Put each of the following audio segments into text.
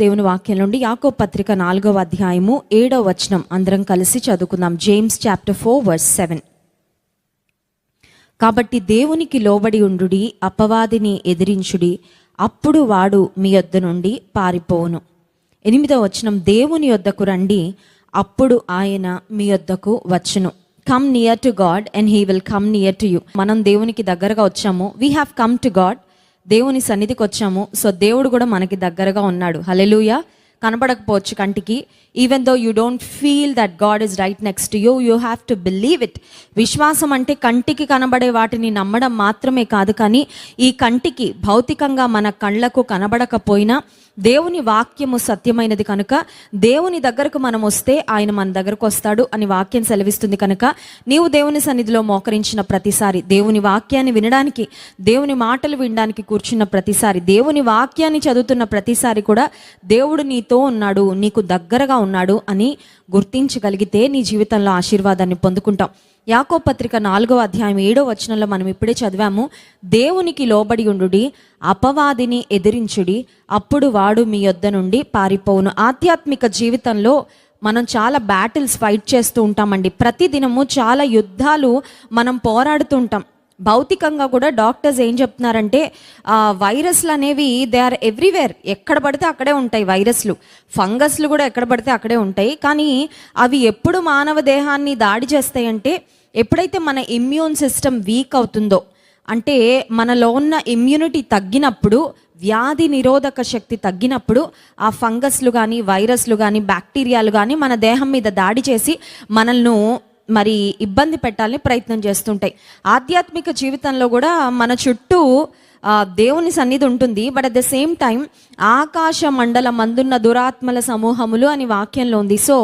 దేవుని వాక్యం నుండి యాకోబు పత్రిక 4వ అధ్యాయము 7వ వచనం అందరం కలిసి చదువుకుందాం. James chapter 4 verse 7. కాబట్టి దేవునికి లోబడి ఉండుడి, అపవాదిని ఎదిరించుడి, అప్పుడు వాడు మీ యొద్ద నుండి పారిపోవును. 8వ వచనం, దేవుని యొద్దకు రండి, అప్పుడు ఆయన మీ యొద్దకు వచ్చును. Come near to God and he will come near to you. మనం దేవునికి దగ్గరగా వచ్చాము. We have come to God. దేవుని సన్నిధికి వచ్చాము. సో దేవుడు కూడా మనకి దగ్గరగా ఉన్నాడు. హల్లెలూయా. కనబడకపోవచ్చు కంటికి. Even though you don't feel that God is right next you, you have to believe it. విశ్వాసం అంటే కంటికి కనబడే వాటిని నమ్మడం మాత్రమే కాదు, కానీ ఈ కంటికి భౌతికంగా మన కళ్ళకు కనబడకపోయినా దేవుని వాక్యము సత్యమైనది కనుక దేవుని దగ్గరకు మనం వస్తే ఆయన మన దగ్గరకు వస్తాడు అని వాక్యం సెలవిస్తుంది. కనుక నీవు దేవుని సన్నిధిలో మోకరించిన ప్రతిసారి, దేవుని వాక్యాన్ని వినడానికి, దేవుని మాటలు వినడానికి కూర్చున్న ప్రతిసారి, దేవుని వాక్యాన్ని చదువుతున్న ప్రతిసారి కూడా దేవుడు నీతో ఉన్నాడు, నీకు దగ్గరగా ఉన్నాడు అని గుర్తించగలిగితే నీ జీవితంలో ఆశీర్వాదాన్ని పొందుకుంటాం. యాకోబు పత్రిక 4వ అధ్యాయం 7వ వచనంలో మనం ఇప్పుడే చదివాము. దేవునికి లోబడి ఉండుడి, అపవాదిని ఎదిరించుడి, అప్పుడు వాడు మీ యొద్ద నుండి పారిపోవును. ఆధ్యాత్మిక జీవితంలో మనం చాలా బ్యాటిల్స్ ఫైట్ చేస్తూ ఉంటామండి. ప్రతిదినము చాలా యుద్ధాలు మనం పోరాడుతూ ఉంటాం. భౌతికంగా కూడా డాక్టర్స్ ఏం చెప్తున్నారంటే వైరస్లు అనేవి దే ఆర్ ఎవ్రీవేర్. ఎక్కడ పడితే అక్కడే ఉంటాయి వైరస్లు. ఫంగస్లు కూడా ఎక్కడ పడితే అక్కడే ఉంటాయి. కానీ అవి ఎప్పుడు మానవ దేహాన్ని దాడి చేస్తాయంటే ఎప్పుడైతే మన ఇమ్యూన్ సిస్టమ్ వీక్ అవుతుందో, అంటే మనలో ఉన్న ఇమ్యూనిటీ తగ్గినప్పుడు, వ్యాధి నిరోధక శక్తి తగ్గినప్పుడు ఆ ఫంగస్లు కానీ, వైరస్లు కానీ, బ్యాక్టీరియాలు కానీ మన దేహం మీద దాడి చేసి మనల్ని మరి ఇబ్బంది పెట్టాలని ప్రయత్నం చేస్తుంటాయి. ఆధ్యాత్మిక జీవితంలో కూడా మన చుట్టూ దేవుని సన్నిధి ఉంటుంది. But at the same time ఆకాశ మండలం అందున్న దురాత్మల సమూహములు అని వాక్యంలో ఉంది. సో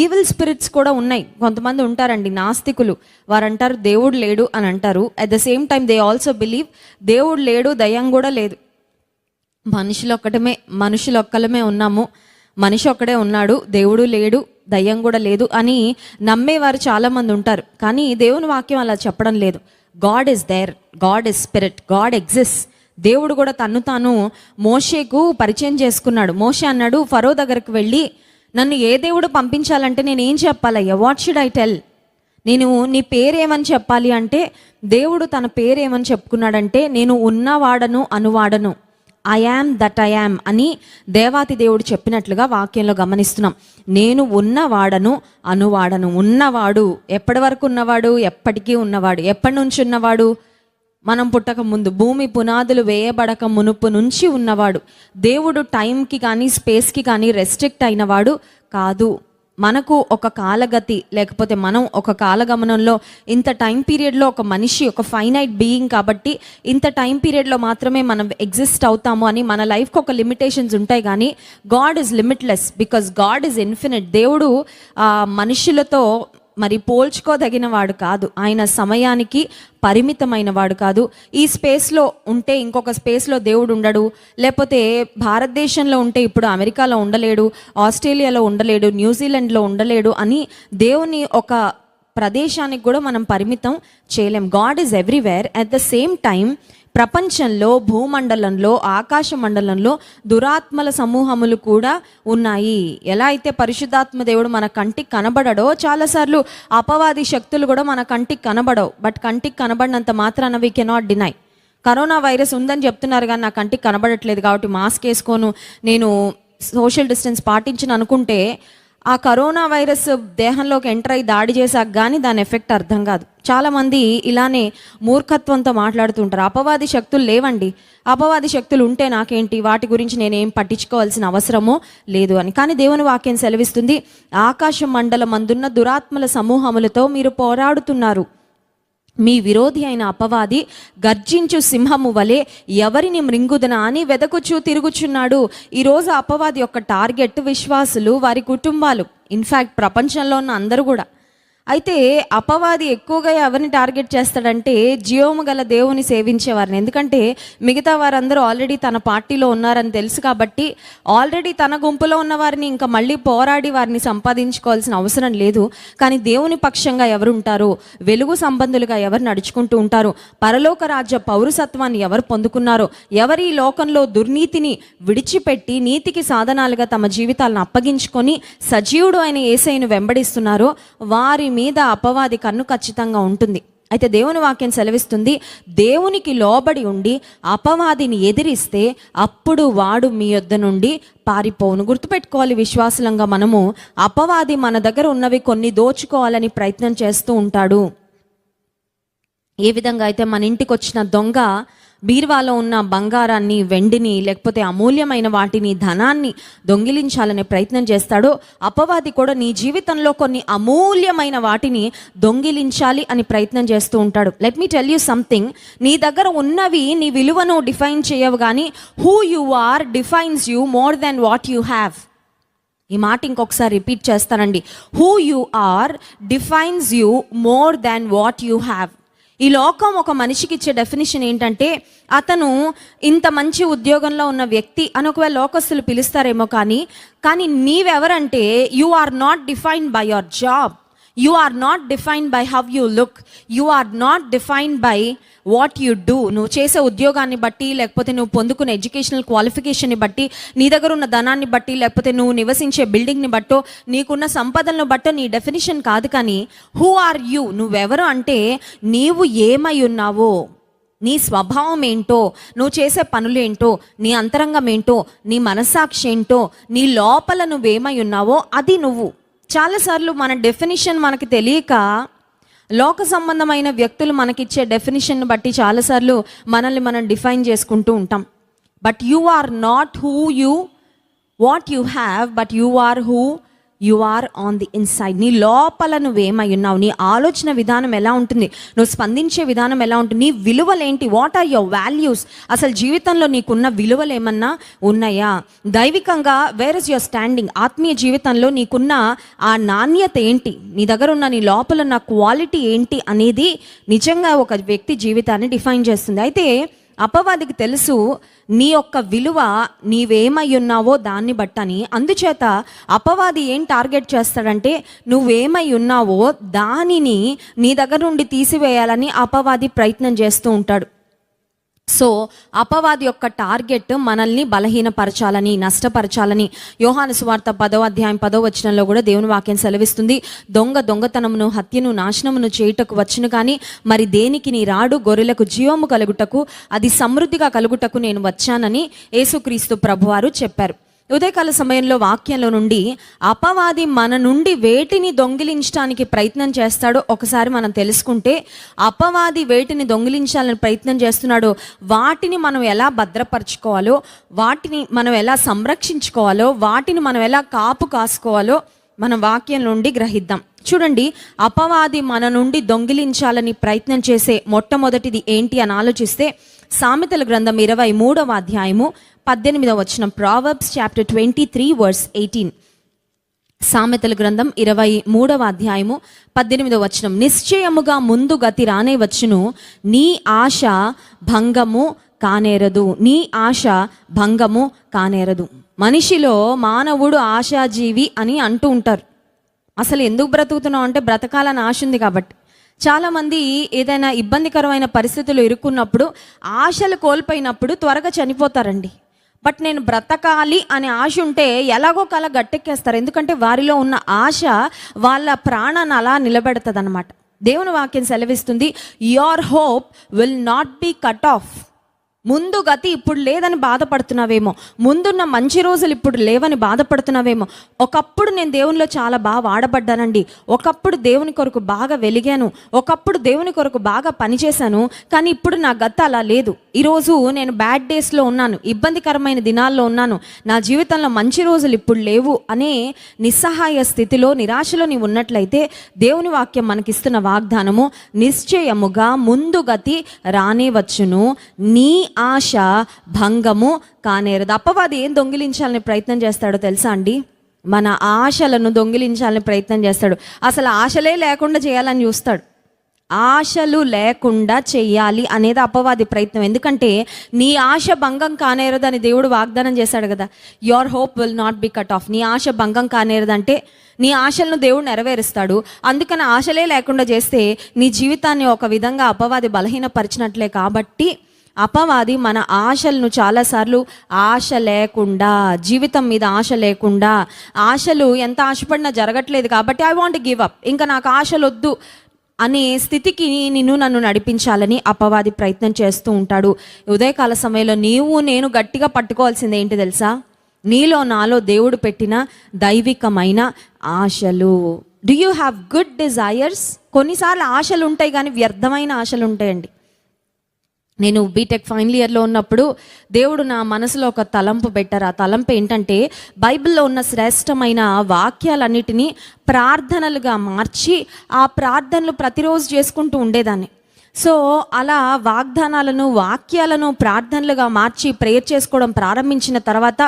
ఈవిల్ స్పిరిట్స్ కూడా ఉన్నాయి. కొంతమంది ఉంటారండి నాస్తికులు, వారు అంటారు దేవుడు లేడు అని అంటారు. At the same time they also believe దేవుడు లేడు, దయ్యం కూడా లేదు, మనుషులు ఒక్కలమే ఉన్నాము, మనిషి ఒక్కడే ఉన్నాడు, దేవుడు లేడు, దయ్యం కూడా లేదు అని నమ్మేవారు చాలామంది ఉంటారు. కానీ దేవుని వాక్యం అలా చెప్పడం లేదు. God is there, God is spirit, God exist. దేవుడు కూడా తన్ను తాను మోషేకు పరిచయం చేసుకున్నాడు. మోషే అన్నాడు, ఫరో దగ్గరకు వెళ్ళి నన్ను ఏ దేవుడు పంపించాలంటే నేను ఏం చెప్పాలయ్యా, వాట్ షుడ్ ఐ టెల్, నేను నీ పేరేమని చెప్పాలి అంటే దేవుడు తన పేరేమని చెప్పుకున్నాడంటే నేను ఉన్నవాడను అనువాడను, I am that I am అని దేవాతి దేవుడు చెప్పినట్లుగా వాక్యంలో గమనిస్తున్నాం. నేను ఉన్నవాడను అనువాడను. ఉన్నవాడు ఎప్పటి వరకు ఉన్నవాడు? ఎప్పటికీ ఉన్నవాడు. ఎప్పటి నుంచి ఉన్నవాడు? మనం పుట్టక ముందు, భూమి పునాదులు వేయబడక మునుపు నుంచి ఉన్నవాడు. దేవుడు టైంకి కానీ స్పేస్కి కానీ రెస్ట్రిక్ట్ అయినవాడు కాదు. మనకు ఒక కాలగతి, లేకపోతే మనం ఒక కాలగమనంలో ఇంత టైం పీరియడ్లో ఒక మనిషి ఒక ఫైనైట్ బీయింగ్ కాబట్టి ఇంత టైం పీరియడ్లో మాత్రమే మనం ఎగ్జిస్ట్ అవుతాము అని మన లైఫ్కి ఒక లిమిటేషన్స్ ఉంటాయి. కానీ God is limitless because God is infinite. దేవుడు మనుషులతో మరి పోల్చుకోదగిన వాడు కాదు. ఆయన సమయానికి పరిమితమైన వాడు కాదు. ఈ స్పేస్లో ఉంటే ఇంకొక స్పేస్లో దేవుడు ఉండడు, లేకపోతే భారతదేశంలో ఉంటే ఇప్పుడు అమెరికాలో ఉండలేడు, ఆస్ట్రేలియాలో ఉండలేడు, న్యూజిలాండ్లో ఉండలేడు అని దేవుని ఒక ప్రదేశానికి కూడా మనం పరిమితం చేయలేం. God is everywhere. At the same time ప్రపంచంలో, భూమండలంలో, ఆకాశ మండలంలో దురాత్మల సమూహములు కూడా ఉన్నాయి. ఎలా అయితే పరిశుద్ధాత్మ దేవుడు మన కంటికి కనబడడో, చాలాసార్లు అపవాది శక్తులు కూడా మన కంటికి కనబడవు. బట్ కంటికి కనబడినంత మాత్రాన we cannot deny. Corona virus ఉందని చెప్తున్నారు కానీ నా కంటికి కనబడట్లేదు కాబట్టి మాస్క్ వేసుకోను, నేను సోషల్ డిస్టెన్స్ పాటించను అనుకుంటే ఆ కరోనా వైరస్ దేహంలోకి ఎంటర్ అయ్యి దాడి చేశాక కానీ దాని ఎఫెక్ట్ అర్థం కాదు. చాలామంది ఇలానే మూర్ఖత్వంతో మాట్లాడుతుంటారు. అపవాది శక్తులు లేవండి, అపవాది శక్తులు ఉంటే నాకేంటి, వాటి గురించి నేనేం పట్టించుకోవాల్సిన అవసరమో లేదు అని. కానీ దేవుని వాక్యం సెలవిస్తుంది, ఆకాశ మండలం అందున్న దురాత్మల సమూహములతో మీరు పోరాడుతున్నారు. మీ విరోధి అయిన అపవాది గర్జించు సింహము వలె ఎవరిని మృంగుదనా అని వెదకుచూ తిరుగుచున్నాడు. ఈరోజు అపవాది యొక్క టార్గెట్ విశ్వాసులు, వారి కుటుంబాలు, ఇన్ఫ్యాక్ట్ ప్రపంచంలో ఉన్న అందరూ కూడా. అయితే అపవాది ఎక్కువగా ఎవరిని టార్గెట్ చేస్తాడంటే జీవము గల దేవుని సేవించే వారిని. ఎందుకంటే మిగతా వారందరూ ఆల్రెడీ తన పార్టీలో ఉన్నారని తెలుసు కాబట్టి ఆల్రెడీ తన గుంపులో ఉన్న వారిని ఇంకా మళ్ళీ పోరాడి వారిని సంపాదించుకోవాల్సిన అవసరం లేదు. కానీ దేవుని పక్షంగా ఎవరు ఉంటారో, వెలుగు సంబంధులుగా ఎవరు నడుచుకుంటూ ఉంటారో, పరలోక రాజ్య పౌరసత్వాన్ని ఎవరు పొందుకున్నారో, ఎవరి ఈ లోకంలో దుర్నీతిని విడిచిపెట్టి నీతికి సాధనాలుగా తమ జీవితాలను అప్పగించుకొని సజీవుడు అయిన యేసయ్యను వెంబడిస్తున్నారో వారి మీద అపవాది కన్ను ఖచ్చితంగా ఉంటుంది. అయితే దేవుని వాక్యం సెలవిస్తుంది, దేవునికి లోబడి ఉండి అపవాదిని ఎదిరిస్తే అప్పుడు వాడు మీ యొద్ద నుండి పారిపోవును. గుర్తుపెట్టుకోవాలి విశ్వాసులంగా మనము, అపవాది మన దగ్గర ఉన్నవి కొన్ని దోచుకోవాలని ప్రయత్నం చేస్తూ ఉంటాడు. ఏ విధంగా అయితే మన ఇంటికి వచ్చిన దొంగ బీరువాలో ఉన్న బంగారాన్ని, వెండిని, లేకపోతే అమూల్యమైన వాటిని, ధనాన్ని దొంగిలించాలనే ప్రయత్నం చేస్తాడో, అపవాది కూడా నీ జీవితంలో కొన్ని అమూల్యమైన వాటిని దొంగిలించాలి అని ప్రయత్నం చేస్తూ ఉంటాడు. Let me tell you something, నీ దగ్గర ఉన్నవి నీ విలువను డిఫైన్ చేయవు, కానీ who you are defines you more than what you have. ఈ మాట ఇంకొకసారి రిపీట్ చేస్తానండి. Who you are defines you more than what you have. ఈ లోకం ఒక మనిషికి ఇచ్చే డెఫినేషన్ ఏంటంటే, అతను ఇంత మంచి ఉద్యోగంలో ఉన్న వ్యక్తి అని ఒకవేళ లోకస్తులు పిలుస్తారేమో, కానీ నీవెవరంటే you are not defined by your job, you are not defined by how you look, you are not defined by what you do. నువ్వు చేసే ఉద్యోగాన్ని బట్టి, లేకపోతే నువ్వు పొందుకునే ఎడ్యుకేషనల్ క్వాలిఫికేషన్ని బట్టి, నీ దగ్గర ఉన్న ధనాన్ని బట్టి, లేకపోతే నువ్వు నివసించే బిల్డింగ్ని బట్టో, నీకున్న సంపదలను బట్టో నీ డెఫినేషన్ కాదు. కానీ హూ ఆర్ యూ, నువ్వెవరు అంటే నీవు ఏమై ఉన్నావో, నీ స్వభావం ఏంటో, నువ్వు చేసే పనులేంటో, నీ అంతరంగం ఏంటో, నీ మనస్సాక్షి ఏంటో, నీ లోపల నువ్వేమై ఉన్నావో అది నువ్వు. చాలాసార్లు మన డెఫినేషన్ మనకి తెలియక లోక సంబంధమైన వ్యక్తులు మనకిచ్చే డెఫినేషన్ బట్టి చాలాసార్లు మనల్ని మనం డిఫైన్ చేసుకుంటూ ఉంటాం. But you are not who you what you have, but you are who you are on the inside. నీ లోపల నువ్వేమై ఉన్నావు, నీ ఆలోచన విధానం ఎలా ఉంటుంది, నువ్వు స్పందించే విధానం ఎలా ఉంటుంది, నీ విలువలేంటి, వాట్ ఆర్ యువర్ వాల్యూస్. అసలు జీవితంలో నీకున్న విలువలు ఏమన్నా ఉన్నాయా? దైవికంగా వేర్ ఇస్ యువర్ స్టాండింగ్? ఆత్మీయ జీవితంలో నీకున్న ఆ నాణ్యత ఏంటి, నీ దగ్గర ఉన్న నీ లోపల ఉన్న క్వాలిటీ ఏంటి అనేది నిజంగా ఒక వ్యక్తి జీవితాన్ని డిఫైన్ చేస్తుంది. అయితే అపవాదికి తెలుసు నీ యొక్క విలువ నీవేమై ఉన్నావో దాన్ని బట్టని. అందుచేత అపవాది ఏం టార్గెట్ చేస్తాడంటే, నువ్వేమై ఉన్నావో దానిని నీ దగ్గర నుండి తీసివేయాలని అపవాది ప్రయత్నం చేస్తూ ఉంటాడు. సో అపవాది యొక్క టార్గెట్ మనల్ని బలహీనపరచాలని, నష్టపరచాలని. యోహాను సువార్త 10వ అధ్యాయం 10వ వచనంలో కూడా దేవుని వాక్యం సెలవిస్తుంది, దొంగతనమును, హత్యను, నాశనమును చేయుటకు వచ్చును, కానీ మరి దేనికి నీ రాడు, గొర్రెలకు జీవము కలుగుటకు, అది సమృద్ధిగా కలుగుటకు నేను వచ్చానని యేసుక్రీస్తు ప్రభువారు చెప్పారు. ఉదయకాల సమయంలో వాక్యంలో నుండి అపవాది మన నుండి వేటిని దొంగిలించడానికి ప్రయత్నం చేస్తాడో ఒకసారి మనం తెలుసుకుంటే, అపవాది వేటిని దొంగిలించాలని ప్రయత్నం చేస్తున్నాడో వాటిని మనం ఎలా భద్రపరచుకోవాలో, వాటిని మనం ఎలా సంరక్షించుకోవాలో, వాటిని మనం ఎలా కాపు కాసుకోవాలో మన వాక్యం నుండి గ్రహిద్దాం. చూడండి, అపవాది మన నుండి దొంగిలించాలని ప్రయత్నం చేసే మొట్టమొదటిది ఏంటి అని ఆలోచిస్తే, సామెతల గ్రంథం 23వ అధ్యాయము 18వ వచనం. Proverbs chapter 23 verse 18. సామెతల గ్రంథం 23వ అధ్యాయము 18వ వచనం. నిశ్చయముగా ముందు గతి రానే వచ్చును, నీ ఆశ భంగము కానేరదు, నీ ఆశ భంగము కానేరదు. మనిషిలో మానవుడు ఆశాజీవి అని అంటూ ఉంటారు. అసలు ఎందుకు బ్రతుకుతున్నావు అంటే బ్రతకాలని ఆశ ఉంది కాబట్టి. చాలామంది ఏదైనా ఇబ్బందికరమైన పరిస్థితులు ఇరుక్కున్నప్పుడు, ఆశలు కోల్పోయినప్పుడు త్వరగా చనిపోతారండి. బట్ నేను బ్రతకాలి అనే ఆశ ఉంటే ఎలాగో కల గట్టెక్కేస్తారు. ఎందుకంటే వారిలో ఉన్న ఆశ వాళ్ళ ప్రాణాన్ని అలా నిలబెడుతుంది అన్నమాట. దేవుని వాక్యం సెలవిస్తుంది, your hope will not be cut off. ముందు గతి ఇప్పుడు లేదని బాధపడుతున్నావేమో, ముందున్న మంచి రోజులు ఇప్పుడు లేవని బాధపడుతున్నావేమో. ఒకప్పుడు నేను దేవునిలో చాలా బాగా వాడబడ్డానండి, ఒకప్పుడు దేవుని కొరకు బాగా వెలిగాను, ఒకప్పుడు దేవుని కొరకు బాగా పనిచేశాను, కానీ ఇప్పుడు నా గతి అలా లేదు. ఈరోజు నేను బ్యాడ్ డేస్లో ఉన్నాను, ఇబ్బందికరమైన దినాల్లో ఉన్నాను, నా జీవితంలో మంచి రోజులు ఇప్పుడు లేవు అనే నిస్సహాయ స్థితిలో, నిరాశలో నీవు ఉన్నట్లయితే దేవుని వాక్యం మనకిస్తున్న వాగ్దానము, నిశ్చయముగా ముందు గతి రానే వచ్చును, నీ ఆశ భంగము కానేరదు. అపవాది ఏం దొంగిలించాలని ప్రయత్నం చేస్తాడో తెలుసా అండి? మన ఆశలను దొంగిలించాలని ప్రయత్నం చేస్తాడు. అసలు ఆశలే లేకుండా చేయాలని చూస్తాడు. ఆశలు లేకుండా చెయ్యాలి అనేది అపవాది ప్రయత్నం. ఎందుకంటే నీ ఆశ భంగం కానేరదని దేవుడు వాగ్దానం చేశాడు కదా. Your hope will not be cut off. నీ ఆశ భంగం కానేరదంటే నీ ఆశలను దేవుడు నెరవేరుస్తాడు. అందుకని ఆశలే లేకుండా చేస్తే నీ జీవితాన్ని ఒక విధంగా అపవాది బలహీనపరిచినట్లే. కాబట్టి అపవాది మన ఆశలను చాలాసార్లు ఆశ లేకుండా, జీవితం మీద ఆశ లేకుండా, ఆశలు ఎంత ఆశపడినా జరగట్లేదు కాబట్టి ఐ వాంట్ గివ్ అప్, ఇంకా నాకు ఆశలు వద్దు అనే స్థితికి నన్ను నడిపించాలని అపవాది ప్రయత్నం చేస్తూ ఉంటాడు. ఉదయకాల సమయంలో నీవు నేను గట్టిగా పట్టుకోవాల్సింది ఏంటి తెలుసా? నీలో నాలో దేవుడు పెట్టిన దైవికమైన ఆశలు. Do you have good desires? కొన్నిసార్లు ఆశలు ఉంటాయి కానీ వ్యర్థమైన ఆశలు ఉంటాయండి. నేను బీటెక్ ఫైనల్ ఇయర్లో ఉన్నప్పుడు దేవుడు నా మనసులో ఒక తలంపు పెట్టారు. ఆ తలంపు ఏంటంటే బైబిల్లో ఉన్న శ్రేష్టమైన వాక్యాలన్నిటినీ ప్రార్థనలుగా మార్చి ఆ ప్రార్థనలు ప్రతిరోజు చేసుకుంటూ ఉండేదాన్ని. సో అలా వాగ్దానాలను, వాక్యాలను ప్రార్థనలుగా మార్చి ప్రేయర్ చేసుకోవడం ప్రారంభించిన తర్వాత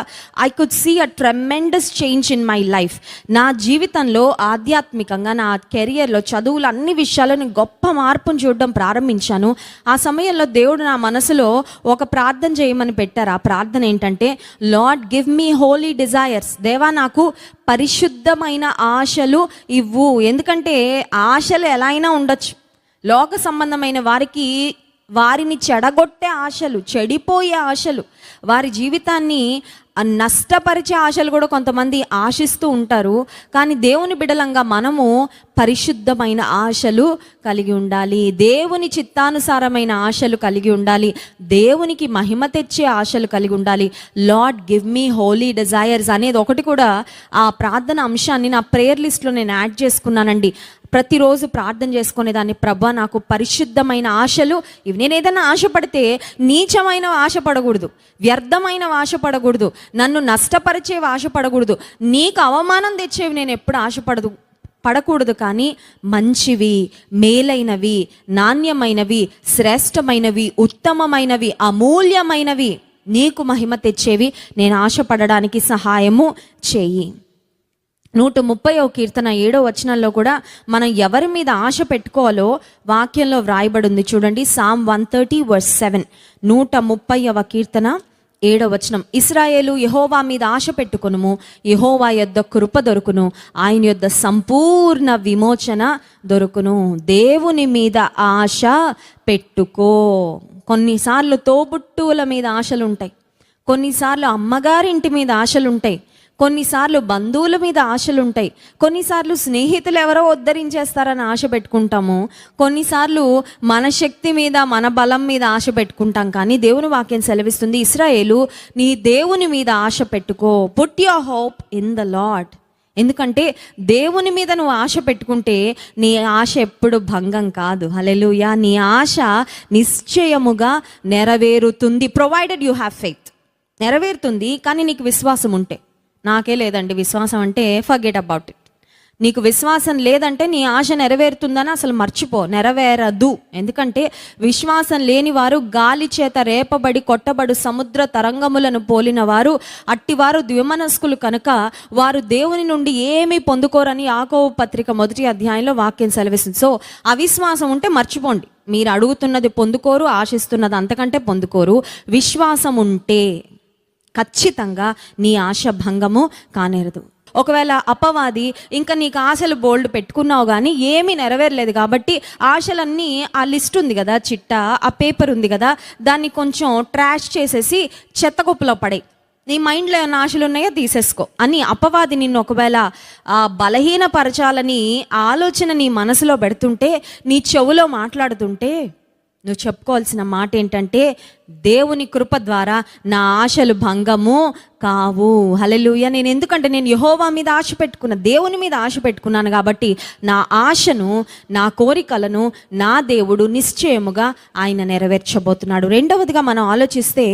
I could see a tremendous change in my life. నా జీవితంలో ఆధ్యాత్మికంగా, నా కెరియర్లో, చదువులు, అన్ని విషయాలను గొప్ప మార్పును చూడడం ప్రారంభించాను. ఆ సమయంలో దేవుడు నా మనసులో ఒక ప్రార్థన చేయమని పెట్టారు. ఆ ప్రార్థన ఏంటంటే, Lord give me holy desires. దేవా నాకు పరిశుద్ధమైన ఆశలు ఇవ్వు. ఎందుకంటే ఆశలు ఎలా అయినా ఉండొచ్చు. లోక సంబంధమైన వారిని చెడగొట్టే ఆశలు, చెడిపోయే ఆశలు, వారి జీవితాన్ని నష్టపరిచే ఆశలు కూడా కొంతమంది ఆశిస్తూ ఉంటారు. కానీ దేవుని బిడలంగా మనము పరిశుద్ధమైన ఆశలు కలిగి ఉండాలి. దేవుని చిత్తానుసారమైన ఆశలు కలిగి ఉండాలి. దేవునికి మహిమ తెచ్చే ఆశలు కలిగి ఉండాలి. Lord give me holy desires అనేది ఒకటి కూడా ఆ ప్రార్థన అంశాన్ని నా ప్రేయర్ లిస్ట్లో నేను యాడ్ చేసుకున్నానండి. ప్రతిరోజు ప్రార్థన చేసుకునేదాన్ని, ప్రభా నాకు పరిశుద్ధమైన ఆశలు ఇవి. నేను ఏదైనా ఆశపడితే నీచమైన ఆశపడకూడదు, వ్యర్థమైన ఆశపడకూడదు, నన్ను నష్టపరిచేవి ఆశపడకూడదు, నీకు అవమానం తెచ్చేవి నేను ఎప్పుడు పడకూడదు. కానీ మంచివి, మేలైనవి, నాణ్యమైనవి, శ్రేష్టమైనవి, ఉత్తమమైనవి, అమూల్యమైనవి, నీకు మహిమ తెచ్చేవి నేను ఆశపడడానికి సహాయము చేయి. 130వ కీర్తన 7వ వచనంలో కూడా మనం ఎవరి మీద ఆశ పెట్టుకోవాలో వాక్యంలో వ్రాయబడి ఉంది. చూడండి, సామ్ 130:7. 130వ కీర్తన 7వ వచనం. ఇశ్రాయేలు యెహోవా మీద ఆశ పెట్టుకొనుము, యెహోవా యొద్ద కృప దొరుకును, ఆయన యొద్ద సంపూర్ణ విమోచన దొరుకును. దేవుని మీద ఆశ పెట్టుకో. కొన్నిసార్లు తోబుట్టువుల మీద ఆశలు ఉంటాయి, కొన్నిసార్లు అమ్మగారింటి మీద ఆశలు ఉంటాయి, కొన్నిసార్లు బంధువుల మీద ఆశలు ఉంటాయి, కొన్నిసార్లు స్నేహితులు ఎవరో ఉద్ధరించేస్తారని ఆశ పెట్టుకుంటాము, కొన్నిసార్లు మన శక్తి మీద, మన బలం మీద ఆశ పెట్టుకుంటాం. కానీ దేవుని వాక్యం సెలవిస్తుంది, ఇశ్రాయేలు నీ దేవుని మీద ఆశ పెట్టుకో. Put your hope in the lord. ఎందుకంటే దేవుని మీద నువ్వు ఆశ పెట్టుకుంటే నీ ఆశ ఎప్పుడు భంగం కాదు. హల్లెలూయా. నీ ఆశ నిశ్చయముగా నెరవేరుతుంది. Provided you have faith. నెరవేరుతుంది కానీ నీకు విశ్వాసం ఉంటే. నాకే లేదండి విశ్వాసం అంటే, ఫర్గెట్ అబౌట్ ఇట్. నీకు విశ్వాసం లేదంటే నీ ఆశ నెరవేరుతుందని అసలు మర్చిపో, నెరవేరదు. ఎందుకంటే విశ్వాసం లేని వారు గాలి చేత రేపబడి కొట్టబడు సముద్ర తరంగములను పోలిన వారు, అట్టివారు ద్విమనస్కులు కనుక వారు దేవుని నుండి ఏమీ పొందుకోరని యాకోబు పత్రిక 1వ అధ్యాయంలో వాక్యం సెలవిస్తుంది. సో అవిశ్వాసం ఉంటే మర్చిపోండి, మీరు అడుగుతున్నది పొందుకోరు, ఆశిస్తున్నది అంతకంటే పొందుకోరు. విశ్వాసం ఉంటే ఖచ్చితంగా నీ ఆశ భంగము కానేరదు. ఒకవేళ అపవాది ఇంకా నీకు ఆశలు బోల్డ్ పెట్టుకున్నావు కానీ ఏమీ నెరవేరలేదు కాబట్టి ఆశలన్నీ, ఆ లిస్ట్ ఉంది కదా, చిట్టా, ఆ పేపర్ ఉంది కదా, దాన్ని కొంచెం ట్రాష్ చేసేసి చెత్తకుప్పలో పడేయి. నీ మైండ్లో ఏమైనా ఆశలు ఉన్నాయో తీసేసుకో అని అపవాది నిన్ను ఒకవేళ బలహీనపరచాలని ఆలోచన నీ మనసులో పెడుతుంటే, నీ చెవులో మాట్లాడుతుంటే, నువ్వు చెప్పుకోవాల్సిన మాట ఏంటంటే, దేవుని కృప ద్వారా నా ఆశలు భంగము కావు. హల్లెలూయా. ఎందుకంటే నేను యెహోవా మీద ఆశ పెట్టుకున్నా, దేవుని మీద ఆశ పెట్టుకున్నాను కాబట్టి నా ఆశను, నా కోరికలను నా దేవుడు నిశ్చయముగా ఆయన నెరవేర్చబోతున్నాడు. రెండవదిగా మనం ఆలోచిస్తే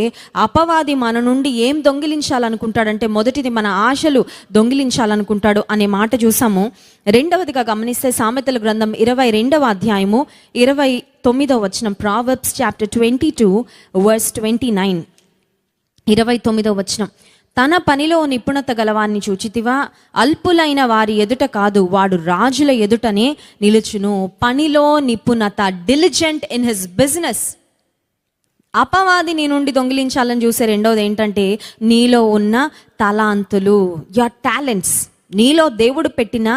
అపవాది మన నుండి ఏం దొంగిలించాలనుకుంటాడంటే, మొదటిది మన ఆశలు దొంగిలించాలనుకుంటాడు అనే మాట చూసాము. రెండవదిగా గమనిస్తే సామెతల గ్రంథం 22వ అధ్యాయము 29వ వచనం, ప్రావర్బ్స్ చాప్టర్ 22 verse 29. 29వ వచనం. తన పనిలో నిపుణత గలవాన్ని చూచితివా? అల్పులైన వారి ఎదుట కాదు, వాడు రాజుల ఎదుటనే నిలుచును. పనిలో నిపుణత, డిలిజెంట్ ఇన్ హిస్ బిజినెస్. అపవాది నీ నుండి దొంగిలించాలని చూసే రెండవది ఏంటంటే నీలో ఉన్న తలాంతులు, యువర్ టాలెంట్స్, నీలో దేవుడు పెట్టిన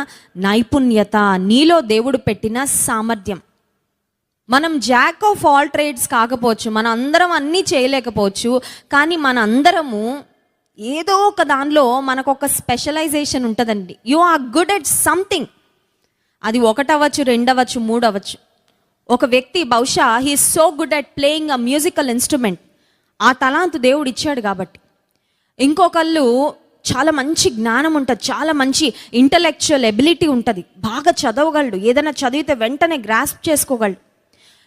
నైపుణ్యత, నీలో దేవుడు పెట్టిన సామర్థ్యం. మనం జాక్ ఆఫ్ ఆల్ ట్రేడ్స్ కాకపోవచ్చు, మన అందరం అన్నీ చేయలేకపోవచ్చు, కానీ మన అందరము ఏదో ఒక దానిలో మనకు ఒక స్పెషలైజేషన్ ఉంటుందండి. You are good at something. అది 1 అవ్వచ్చు, 2 అవ్వచ్చు, 3 అవ్వచ్చు. ఒక వ్యక్తి బహుశా he is so good at playing a musical instrument, ఆ తలాంతు దేవుడు ఇచ్చాడు కాబట్టి. ఇంకొకళ్ళు చాలా మంచి జ్ఞానం ఉంటుంది, చాలా మంచి ఇంటలెక్చువల్ ఎబిలిటీ ఉంటుంది, బాగా చదవగలడు, ఏదైనా చదివితే వెంటనే గ్రాస్ప్ చేసుకోగలడు.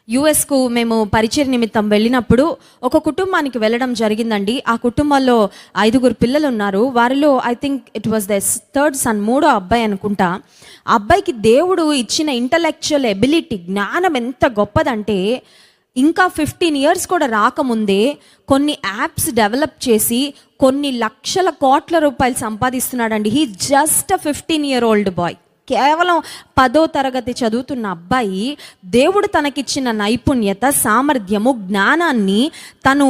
యుఎస్కు మేము పరిచయ నిమిత్తం వెళ్ళినప్పుడు ఒక కుటుంబానికి వెళ్ళడం జరిగిందండి. ఆ కుటుంబంలో 5 పిల్లలు ఉన్నారు. వారిలో I think it was the third son, 3వ అబ్బాయి అనుకుంటా. ఆ అబ్బాయికి దేవుడు ఇచ్చిన ఇంటలెక్చువల్ ఎబిలిటీ, జ్ఞానం ఎంత గొప్పదంటే ఇంకా 15 ఇయర్స్ కూడా రాకముందే కొన్ని యాప్స్ డెవలప్ చేసి కొన్ని లక్షల కోట్ల రూపాయలు సంపాదిస్తున్నాడండి. He just 15-year-old bye. కేవలం 10వ తరగతి చదువుతున్న అబ్బాయి దేవుడు తనకిచ్చిన నైపుణ్యత, సామర్థ్యము, జ్ఞానాన్ని తను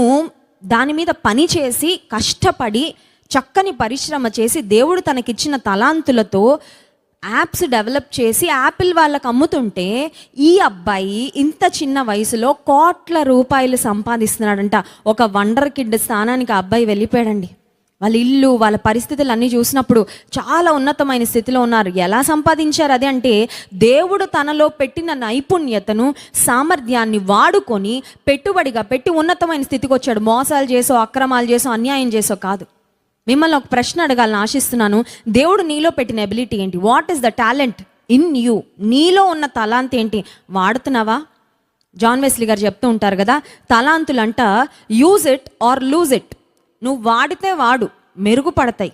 దాని మీద పని చేసి కష్టపడి చక్కని పరిశ్రమ చేసి దేవుడు తనకిచ్చిన తలాంతులతో యాప్స్ డెవలప్ చేసి యాపిల్ వాళ్ళకు అమ్ముతుంటే ఈ అబ్బాయి ఇంత చిన్న వయసులో కోట్ల రూపాయలు సంపాదిస్తున్నాడంట. ఒక వండర్ కిడ్ స్థానానికి ఆ అబ్బాయి వెళ్ళిపోయాడండి. వాళ్ళ ఇల్లు, వాళ్ళ పరిస్థితులు అన్నీ చూసినప్పుడు చాలా ఉన్నతమైన స్థితిలో ఉన్నారు. ఎలా సంపాదించారు అది అంటే దేవుడు తనలో పెట్టిన నైపుణ్యతను, సామర్థ్యాన్ని వాడుకొని పెట్టుబడిగా పెట్టి ఉన్నతమైన స్థితికి వచ్చాడు. మోసాలు చేసో, అక్రమాలు చేసో, అన్యాయం చేసో కాదు. మిమ్మల్ని ఒక ప్రశ్న అడగాలని ఆశిస్తున్నాను. దేవుడు నీలో పెట్టిన ఎబిలిటీ ఏంటి? What is the talent in you? నీలో ఉన్న తలాంత్ ఏంటి? వాడుతున్నావా? జాన్ వెస్లీ గారు చెప్తూ ఉంటారు కదా, తలాంతులంట use it or lose it. నువ్వు వాడితే వాడు, మెరుగుపడతాయి,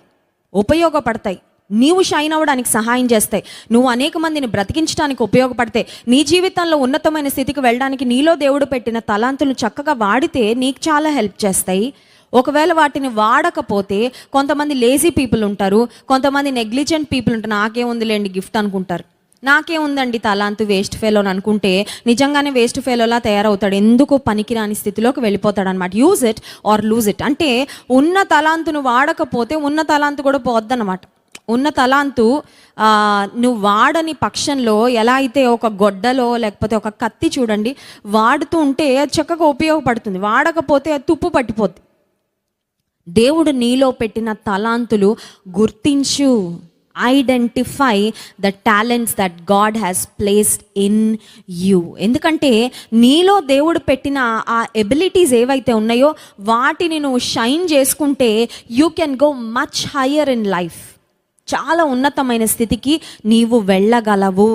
ఉపయోగపడతాయి, నీవు షైన్ అవ్వడానికి సహాయం చేస్తాయి, నువ్వు అనేక మందిని బ్రతికించడానికి ఉపయోగపడతాయి, నీ జీవితంలో ఉన్నతమైన స్థితికి వెళ్ళడానికి నీలో దేవుడు పెట్టిన తలాంతులు చక్కగా వాడితే నీకు చాలా హెల్ప్ చేస్తాయి. ఒకవేళ వాటిని వాడకపోతే కొంతమంది లేజీ పీపుల్ ఉంటారు, కొంతమంది నెగ్లిజెంట్ పీపుల్ ఉంటారు. నాకేముందిలేండి గిఫ్ట్ అనుకుంటారు, నాకేముందండి తలాంతు, వేస్ట్ ఫెలో అని అనుకుంటే నిజంగానే వేస్ట్ ఫెలోలా తయారవుతాడు. ఎందుకు పనికిరాని స్థితిలోకి వెళ్ళిపోతాడు అనమాట. Use it or lose it అంటే ఉన్న తలాంతును వాడకపోతే ఉన్న తలాంతు కూడా పోద్దనమాట. ఉన్న తలాంతు నువ్వు వాడని పక్షంలో ఎలా అయితే ఒక గొడ్డలో లేకపోతే ఒక కత్తి చూడండి, వాడుతూ ఉంటే చక్కగా ఉపయోగపడుతుంది, వాడకపోతే తుప్పు పట్టిపోద్ది. దేవుడు నీలో పెట్టిన తలాంతులు గుర్తించు. Identify the talents that God has placed in you. ఎందుకంటే నీలో దేవుడు పెట్టిన ఆ ఎబిలిటీస్ ఏవైతే ఉన్నాయో వాటిని నువ్వు షైన్ చేసుకుంటే you can go much higher in life. చాలా ఉన్నతమైన స్థితికి నీవు వెళ్ళగలవు.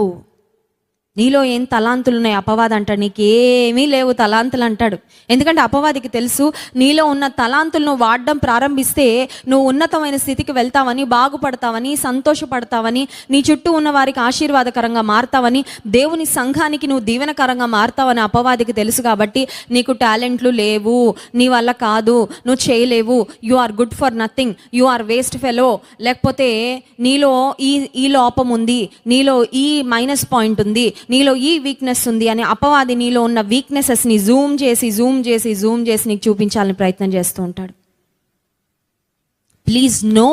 నీలో ఏం తలాంతులు ఉన్నాయి? అపవాది అంటాడు నీకేమీ లేవు తలాంతులు అంటాడు. ఎందుకంటే అపవాదికి తెలుసు నీలో ఉన్న తలాంతులను వాడడం ప్రారంభిస్తే నువ్వు ఉన్నతమైన స్థితికి వెళ్తావని, బాగుపడతావని, సంతోషపడతావని, నీ చుట్టూ ఉన్న వారికి ఆశీర్వాదకరంగా మారుతావని, దేవుని సంఘానికి నువ్వు దీవెనకరంగా మారుతావని అపవాదికి తెలుసు. కాబట్టి నీకు టాలెంట్లు లేవు, నీ వల్ల కాదు, నువ్వు చేయలేవు, you are good for nothing, you are waste fellow, లేకపోతే నీలో ఈ లోపం ఉంది, నీలో ఈ మైనస్ పాయింట్ ఉంది, నీలో ఈ వీక్నెస్ ఉంది అని అపవాది నీలో ఉన్న వీక్నెసెస్ని జూమ్ చేసి నీకు చూపించాలని ప్రయత్నం చేస్తూ ఉంటాడు. Please know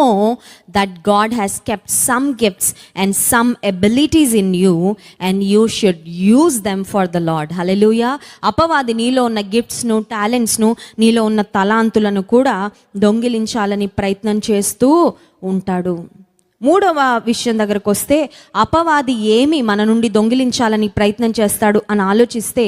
that God has kept some gifts and some abilities in you and you should use them for the Lord. Hallelujah. అపవాది నీలో ఉన్న గిఫ్ట్స్ను, టాలెంట్స్ను, నీలో ఉన్న తలాంతులను కూడా దొంగిలించాలని ప్రయత్నం చేస్తూ ఉంటాడు. 3వ విషయం దగ్గరకు వస్తే అపవాది ఏమి మన నుండి దొంగిలించాలని ప్రయత్నం చేస్తాడు అని ఆలోచిస్తే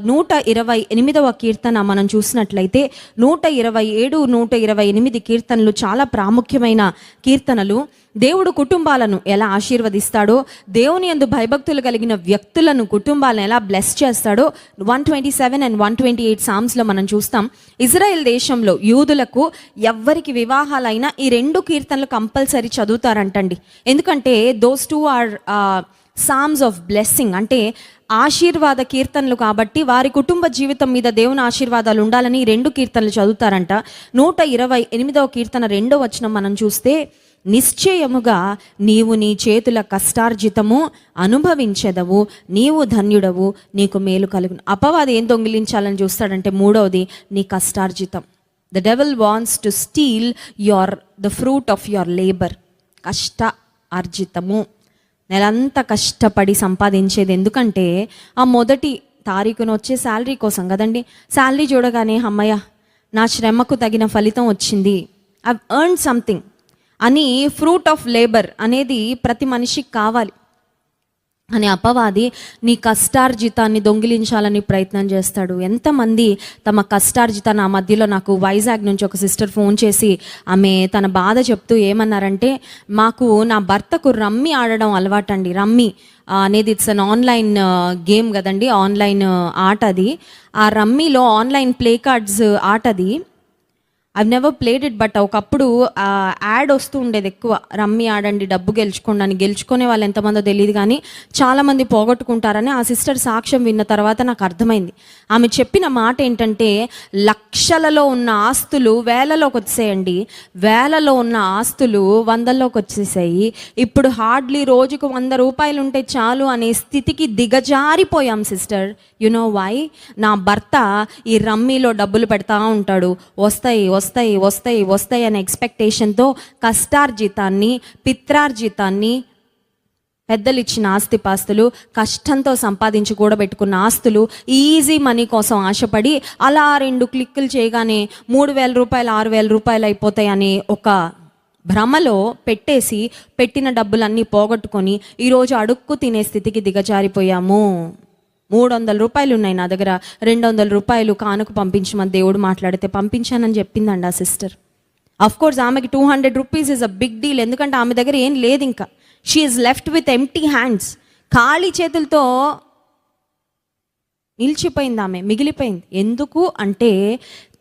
128వ కీర్తన మనం చూసినట్లయితే 127, 128 కీర్తనలు చాలా ప్రాముఖ్యమైన కీర్తనలు. దేవుడు కుటుంబాలను ఎలా ఆశీర్వదిస్తాడో, దేవుని యందు భయభక్తులు కలిగిన వ్యక్తులను, కుటుంబాలను ఎలా బ్లెస్ చేస్తాడో 127 and 128 సామ్స్లో మనం చూస్తాం. ఇజ్రాయెల్ దేశంలో యూదులకు ఎవ్వరికి వివాహాలైనా ఈ 2 కీర్తనలు కంపల్సరీ చదువుతారంటండి. ఎందుకంటే those two are psalms of blessing అంటే ఆశీర్వాద కీర్తనలు కాబట్టి వారి కుటుంబ జీవితం మీద దేవుని ఆశీర్వాదాలు ఉండాలని 2 కీర్తనలు చదువుతారంట. 128వ కీర్తన 2వ వచనం మనం చూస్తే, నిశ్చయముగా నీవు నీ చేతుల కష్టార్జితము అనుభవించెదవు, నీవు ధన్యుడవు, నీకు మేలు కలుగును. అపవాది ఏం దొంగిలించాలని చూస్తాడంటే 3వది నీ కష్టార్జితం. The devil wants to steal the fruit of your labour. కష్ట అర్జితము, నెలంతా కష్టపడి సంపాదించేది. ఎందుకంటే ఆ మొదటి తారీఖున వచ్చే శాలరీ కోసం కదండి. శాలరీ చూడగానే అమ్మయ్య నా శ్రమకు తగిన ఫలితం వచ్చింది, ఐ ఎర్న్ సంథింగ్ అని ఫ్రూట్ ఆఫ్ లేబర్ అనేది ప్రతి మనిషికి కావాలి. అని అపవాది నీ కష్టార్జితాన్ని దొంగిలించాలని ప్రయత్నం చేస్తాడు. ఎంతమంది తమ కష్టార్జితాన్ని, ఆ మధ్యలో నాకు వైజాగ్ నుంచి ఒక సిస్టర్ ఫోన్ చేసి ఆమె తన బాధ చెప్తూ ఏమన్నారంటే, మాకు నా భర్తకు రమ్మీ ఆడడం అలవాటండి. రమ్మీ అనేది ఇట్స్ అన్ ఆన్లైన్ గేమ్ కదండి, ఆన్లైన్ ఆట అది. ఆ రమ్మీలో ఆన్లైన్ ప్లే కార్డ్స్ ఆట అది. I've never played it, but ఒకప్పుడు యాడ్ వస్తూ ఉండేది ఎక్కువ, రమ్మీ ఆడండి డబ్బు గెలుచుకోండి అని. గెలుచుకునే వాళ్ళు ఎంతమందో తెలియదు కానీ చాలామంది పోగొట్టుకుంటారని ఆ సిస్టర్ సాక్ష్యం విన్న తర్వాత నాకు అర్థమైంది. ఆమె చెప్పిన మాట ఏంటంటే, లక్షలలో ఉన్న ఆస్తులు వేలలోకి వచ్చేయండి, వేలలో ఉన్న ఆస్తులు 100లోకి వచ్చేసాయి. ఇప్పుడు హార్డ్లీ రోజుకు 100 రూపాయలు ఉంటే చాలు అనే స్థితికి దిగజారిపోయాం సిస్టర్. You know why? నా భర్త ఈ రమ్మీలో డబ్బులు పెడతా ఉంటాడు, వస్తాయి వస్తాయి వస్తాయి వస్తాయి అనే ఎక్స్పెక్టేషన్తో కష్టార్జితాన్ని, పిత్రార్జితాన్ని, పెద్దలు ఇచ్చిన ఆస్తిపాస్తులు, కష్టంతో సంపాదించి కూడబెట్టుకున్న ఆస్తులు, ఈజీ మనీ కోసం ఆశపడి అలా 2 క్లిక్కులు చేయగానే 3,000 రూపాయలు 6,000 రూపాయలు అయిపోతాయి అనే ఒక భ్రమలో పెట్టేసి పెట్టిన డబ్బులన్నీ పోగొట్టుకొని ఈరోజు అడుక్కు తినే స్థితికి దిగజారిపోయాము. 300 రూపాయలు ఉన్నాయి నా దగ్గర, 200 రూపాయలు కానుక పంపించమని దేవుడు మాట్లాడితే పంపించానని చెప్పిందండి ఆ సిస్టర్. అఫ్కోర్స్ ఆమెకి 200 rupees is a big deal, ఎందుకంటే ఆమె దగ్గర ఏం లేదు ఇంకా. She is left with empty hands. ఖాళీ చేతులతో నిలిచిపోయింది ఆమె, మిగిలిపోయింది. ఎందుకు అంటే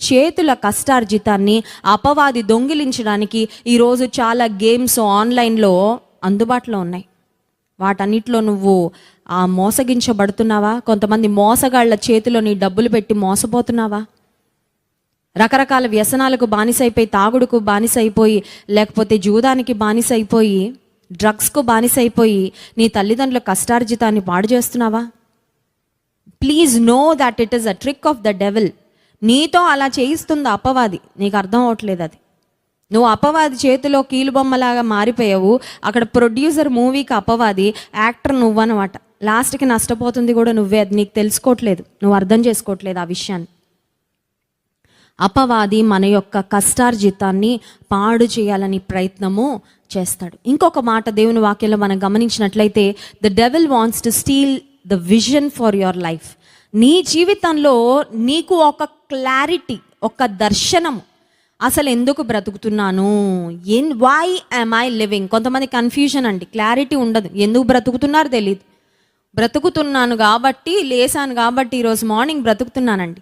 చేతుల కష్టార్జితాన్ని అపవాది దొంగిలించడానికి ఈరోజు చాలా గేమ్స్ ఆన్లైన్లో అందుబాటులో ఉన్నాయి. వాటన్నిటిలో నువ్వు మోసగించబడుతున్నావా? కొంతమంది మోసగాళ్ల చేతిలో నీ డబ్బులు పెట్టి మోసపోతున్నావా? రకరకాల వ్యసనాలకు బానిసైపోయి, తాగుడుకు బానిసైపోయి, లేకపోతే జూదానికి బానిసైపోయి, డ్రగ్స్కు బానిసైపోయి నీ తల్లిదండ్రుల కష్టార్జితాన్ని పాడు చేస్తున్నావా? Please know that it is a trick of the devil. నీతో అలా చేయిస్తుంది అపవాది, నీకు అర్థం అవట్లేదు అది. నువ్వు అపవాది చేతిలో కీలుబొమ్మలాగా మారిపోయావు. అక్కడ ప్రొడ్యూసర్ మూవీకి అపవాది, యాక్టర్ నువ్వన్నమాట. లాస్ట్కి నష్టపోతుంది కూడా నువ్వే, అది నీకు తెలుసుకోవట్లేదు, నువ్వు అర్థం చేసుకోవట్లేదు ఆ విషయాన్ని. అపవాది మన యొక్క కష్టార్జితాన్ని పాడు చేయాలని ప్రయత్నము చేస్తాడు. ఇంకొక మాట దేవుని వాక్యంలో మనం గమనించినట్లయితే, the devil wants to steal the vision for your life. నీ జీవితంలో నీకు ఒక క్లారిటీ, ఒక దర్శనం, అసలు ఎందుకు బ్రతుకుతున్నాను, వై యామ్ ఐ లివింగ్. కొంతమంది కన్ఫ్యూజన్ అండి, క్లారిటీ ఉండదు, ఎందుకు బ్రతుకుతున్నారో తెలియదు. బ్రతుకుతున్నాను కాబట్టి, లేసాను కాబట్టి ఈరోజు మార్నింగ్ బ్రతుకుతున్నానండి,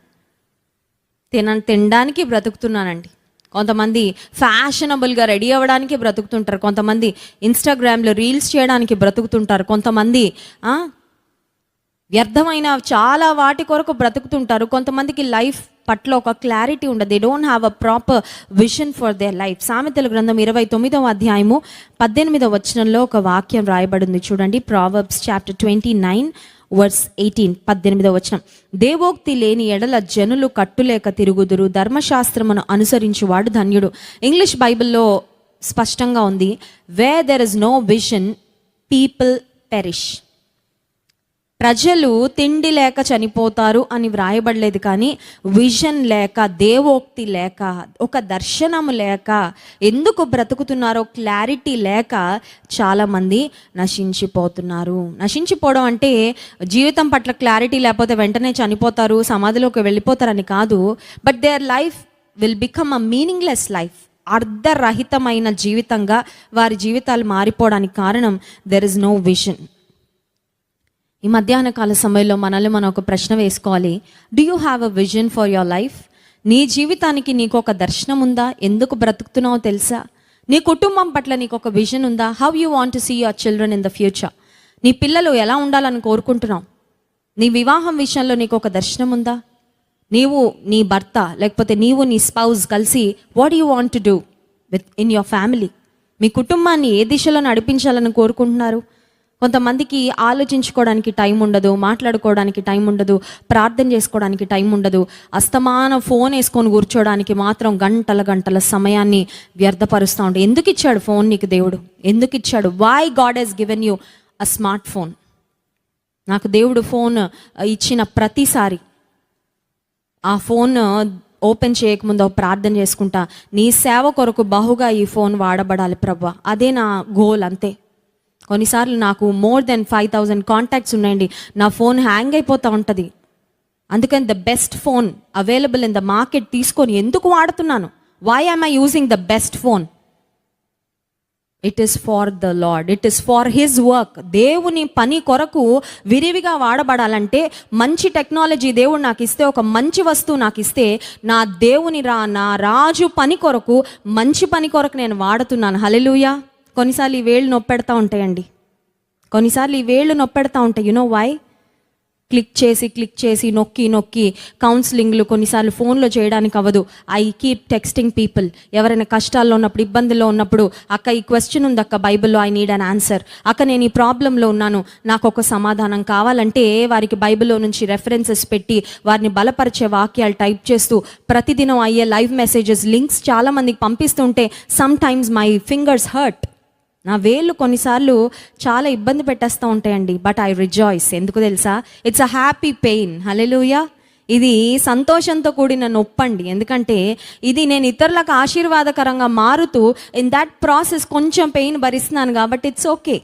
తినడానికి బ్రతుకుతున్నానండి. కొంతమంది ఫ్యాషనబుల్గా రెడీ అవ్వడానికి బ్రతుకుతుంటారు, కొంతమంది ఇన్స్టాగ్రామ్లో రీల్స్ చేయడానికి బ్రతుకుతుంటారు, కొంతమంది వ్యర్థమైన చాలా వాటి కొరకు బ్రతుకుతుంటారు. కొంతమందికి లైఫ్ పట్ల ఒక క్లారిటీ ఉండదు, they don't have a proper vision for their life. సామెతల గ్రంథం 29వ అధ్యాయము 18వ వచనంలో ఒక వాక్యం రాయబడింది చూడండి. ప్రావర్బ్స్ చాప్టర్ 29 వర్స్ 18, 18వ వచనం. దేవోక్తి లేని ఎడల జనులు కట్టులేక తిరుగుదురు, ధర్మశాస్త్రమును అనుసరించువాడు ధన్యుడు. ఇంగ్లీష్ బైబిల్లో స్పష్టంగా ఉంది, where there is no vision people perish. ప్రజలు తిండి లేక చనిపోతారు అని వ్రాయబడలేదు, కానీ విజన్ లేక, దేవోక్తి లేక, ఒక దర్శనము లేక, ఎందుకు బ్రతుకుతున్నారో క్లారిటీ లేక చాలామంది నశించిపోతున్నారు. నశించిపోవడం అంటే జీవితం పట్ల క్లారిటీ లేకపోతే వెంటనే చనిపోతారు, సమాధిలోకి వెళ్ళిపోతారని కాదు. But their life will become a meaningless life. అర్ధరహితమైన జీవితంగా వారి జీవితాలు మారిపోవడానికి కారణం దెర్ ఇస్ నో విజన్. ఈ మధ్యాహ్న కాల సమయంలో మనల్ని మనం ఒక ప్రశ్న వేసుకోవాలి. Do you have a vision for your life? నీ జీవితానికి నీకు ఒక దర్శనం ఉందా? ఎందుకు బ్రతుకుతున్నావో తెలుసా? నీ కుటుంబం పట్ల నీకు ఒక విజన్ ఉందా? How you want to see your children in the future? నీ పిల్లలు ఎలా ఉండాలని కోరుకుంటున్నావు? నీ వివాహం విషయంలో నీకు ఒక దర్శనం ఉందా? నీవు నీ భర్త లేకపోతే నీవు నీ స్పౌజ్ కలిసి what you want to do with in your family? మీ కుటుంబాన్ని ఏ దిశలో నడిపించాలని కోరుకుంటున్నారు? కొంతమందికి ఆలోచించుకోవడానికి టైం ఉండదు, మాట్లాడుకోవడానికి టైం ఉండదు, ప్రార్థన చేసుకోవడానికి టైం ఉండదు. అస్తమానం ఫోన్ వేసుకొని కూర్చోడానికి మాత్రం గంటల గంటల సమయాన్ని వ్యర్థపరుస్తూ ఉంటాయి. ఎందుకు ఇచ్చాడు ఫోన్ నీకు దేవుడు? ఎందుకు ఇచ్చాడు? Why God has given you a smart phone? నాకు దేవుడు ఫోన్ ఇచ్చిన ప్రతిసారి ఆ ఫోన్ ఓపెన్ చేయకముందు ప్రార్థన చేసుకుంటా, నీ సేవ కొరకు బహుగా ఈ ఫోన్ వాడబడాలి ప్రభా, అదే నా గోల్, అంతే. కొన్నిసార్లు నాకు మోర్ దెన్ 5,000 కాంటాక్ట్స్ ఉన్నాయండి, నా ఫోన్ హ్యాంగ్ అయిపోతూ ఉంటుంది. అందుకని the best phone available in the market తీసుకొని ఎందుకు వాడుతున్నాను? Why am I using the best phone? It is for the Lord, it is for his work. దేవుని పని కొరకు విరివిగా వాడబడాలంటే మంచి టెక్నాలజీ దేవుడు నాకు ఇస్తే, ఒక మంచి వస్తువు నాకు ఇస్తే, నా దేవుని నా రాజు పని కొరకు, మంచి పని కొరకు నేను వాడుతున్నాను. హల్లెలూయా. కొన్నిసార్లు ఈ వేళ్ళు నొప్పెడతా ఉంటాయండి, కొన్నిసార్లు ఈ వేళ్ళు నొప్పెడతా ఉంటాయి. No why? క్లిక్ చేసి నొక్కి కౌన్సిలింగ్లు కొన్నిసార్లు ఫోన్లో చేయడానికి అవ్వదు. I keep texting people. ఎవరైనా కష్టాల్లో ఉన్నప్పుడు, ఇబ్బందుల్లో ఉన్నప్పుడు, అక్క ఈ క్వశ్చన్ ఉంది అక్క బైబిల్లో, ఐ నీడ్ అన్ ఆన్సర్. అక్క నేను ఈ ప్రాబ్లంలో ఉన్నాను, నాకు ఒక సమాధానం కావాలంటే వారికి బైబిల్లో నుంచి రెఫరెన్సెస్ పెట్టి వారిని బలపరిచే వాక్యాలు టైప్ చేస్తూ ప్రతిదినం అయ్యే లైవ్ మెసేజెస్ లింక్స్ చాలామందికి పంపిస్తుంటే sometimes my fingers hurt. నా వేళ్ళు కొన్నిసార్లు చాలా ఇబ్బంది పెట్టేస్తూ ఉంటాయండి. But I rejoice. ఎందుకు తెలుసా? It's a happy pain. Hallelujah. ఇది సంతోషంతో కూడిన నొప్పండి. ఎందుకంటే ఇది నేను ఇతరులకు ఆశీర్వాదకరంగా మారుతూ ఇన్ దాట్ ప్రాసెస్ కొంచెం పెయిన్ భరిస్తున్నాను కాబట్టి it's okay.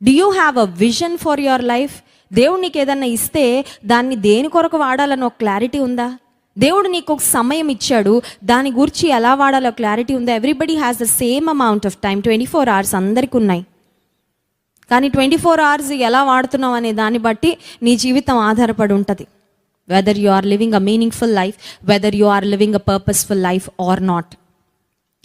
Do you have a vision for your life? దేవుడు నీకు ఏదన్నా ఇస్తే దాన్ని దేని కొరకు వాడాలని ఒక క్లారిటీ ఉందా? దేవుడు నీకు ఒక సమయం ఇచ్చాడు, దాని గురించి ఎలా వాడాలో క్లారిటీ ఉందా? Everybody has the same amount of time. 24 hours అందరికీ ఉన్నాయి. కానీ 24 hours ఎలా వాడుతున్నావు అనే దాన్ని బట్టి నీ జీవితం ఆధారపడి ఉంటుంది. Whether you are living a meaningful life, whether you are living a purposeful life or not.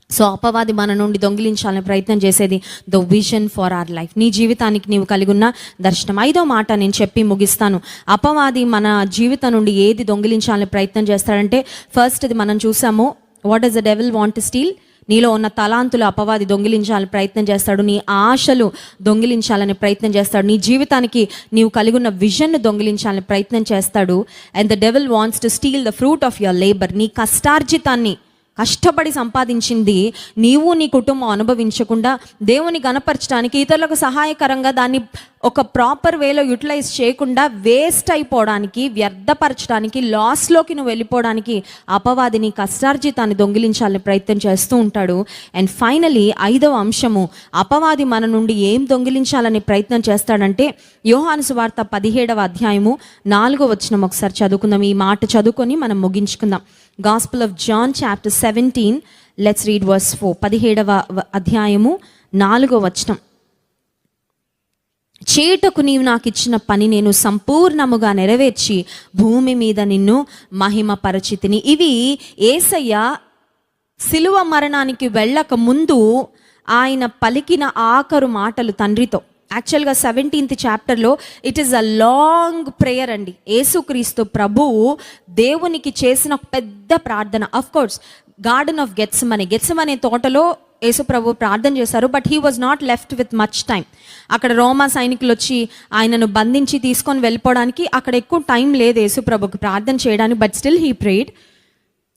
So అపవాది మన నుండి దొంగిలించాలని ప్రయత్నం చేసేది the vision for our life. నీ జీవితానికి నీవు కలిగి ఉన్న దర్శనం. 5వ మాట నేను చెప్పి ముగిస్తాను. అపవాది మన జీవితం నుండి ఏది దొంగిలించాలని ప్రయత్నం చేస్తాడంటే, ఫస్ట్ ఇది మనం చూసాము, what does the devil want to steal? నీలో ఉన్న తలాంతులు అపవాది దొంగిలించాలని ప్రయత్నం చేస్తాడు. నీ ఆశలు దొంగిలించాలని ప్రయత్నం చేస్తాడు. నీ జీవితానికి నీవు కలిగి ఉన్న విజన్ను దొంగిలించాలని ప్రయత్నం చేస్తాడు. And the devil wants to steal the fruit of your labour. నీ కష్టార్జితాన్ని, కష్టపడి సంపాదించింది నీవు నీ కుటుంబం అనుభవించకుండా దేవుని గణపరచడానికి, ఇతరులకు సహాయకరంగా దాన్ని ఒక ప్రాపర్ వేలో యూటిలైజ్ చేయకుండా వేస్ట్ అయిపోవడానికి, వ్యర్థపరచడానికి, లాస్లోకి నువ్వు వెళ్ళిపోవడానికి అపవాది నీ కష్టార్జితాన్ని దొంగిలించాలని ప్రయత్నం చేస్తూ ఉంటాడు. అండ్ ఫైనలీ 5వ అంశము, అపవాది మన నుండి ఏం దొంగిలించాలని ప్రయత్నం చేస్తాడంటే, యోహాను సువార్త 17వ అధ్యాయము 4వ వచనం ఒకసారి చదువుకుందాం. ఈ మాట చదువుకొని మనం ముగించుకుందాం. Gospel of John chapter 17, let's read verse 4. 17వ అధ్యాయము 4వ వచనం. చేయుటకు నీవు నాకు ఇచ్చిన పని నేను సంపూర్ణముగా నెరవేర్చి భూమి మీద నిన్ను మహిమపరచితిని. ఇవి యేసయ్య సిలువ మరణానికి వెళ్ళక ముందు ఆయన పలికిన ఆఖరు మాటలు తండ్రితో. యాక్చువల్గా 17th చాప్టర్లో it is a long prayer అండి. యేసుక్రీస్తు ప్రభువు దేవునికి చేసిన పెద్ద ప్రార్థన. Of course garden of Gethsemane తోటలో యేసు ప్రభు ప్రార్థన చేశారు. But he was not left with much time. అక్కడ రోమా సైనికులు వచ్చి ఆయనను బంధించి తీసుకొని వెళ్ళిపోవడానికి అక్కడ ఎక్కువ టైం లేదు యేసు ప్రభుకి ప్రార్థన చేయడానికి. But still he prayed.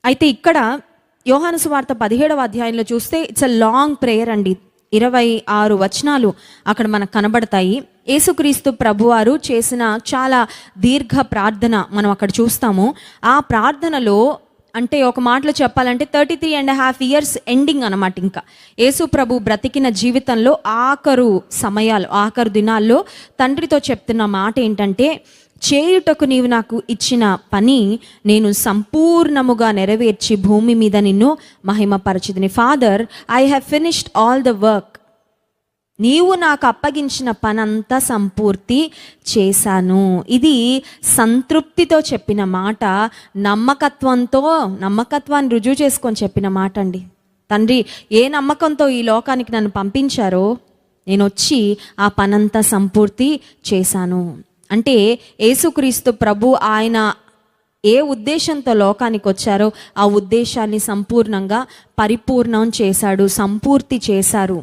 అయితే ఇక్కడ యోహాను సువార్త 17వ అధ్యాయంలో చూస్తే ఇట్స్ అ లాంగ్ ప్రేయర్ అండి. 26 వచనాలు అక్కడ మనకు కనబడతాయి. యేసుక్రీస్తు ప్రభువారు చేసిన చాలా దీర్ఘ ప్రార్థన మనం అక్కడ చూస్తాము. ఆ ప్రార్థనలో అంటే ఒక మాటలో చెప్పాలంటే 33.5 years ఎండింగ్ అనమాట. ఇంకా యేసు ప్రభు బ్రతికిన జీవితంలో ఆఖరు దినాల్లో తండ్రితో చెప్తున్న మాట ఏంటంటే, చేయుటకు నీవు నాకు ఇచ్చిన పని నేను సంపూర్ణముగా నెరవేర్చి భూమి మీద నిన్ను మహిమపరచితిని. Father, I have finished all the work. నీవు నాకు అప్పగించిన పనంతా సంపూర్తి చేశాను. ఇది సంతృప్తితో చెప్పిన మాట, నమ్మకత్వాన్ని రుజువు చేసుకొని చెప్పిన మాట అండి. తండ్రి ఏ నమ్మకంతో ఈ లోకానికి నన్ను పంపించారో, నేను వచ్చి ఆ పనంతా సంపూర్తి చేశాను. అంటే యేసుక్రీస్తు ప్రభు ఆయన ఏ ఉద్దేశంతో లోకానికి వచ్చారో ఆ ఉద్దేశాన్ని సంపూర్ణంగా పరిపూర్ణం చేశాడు, సంపూర్తి చేశారు.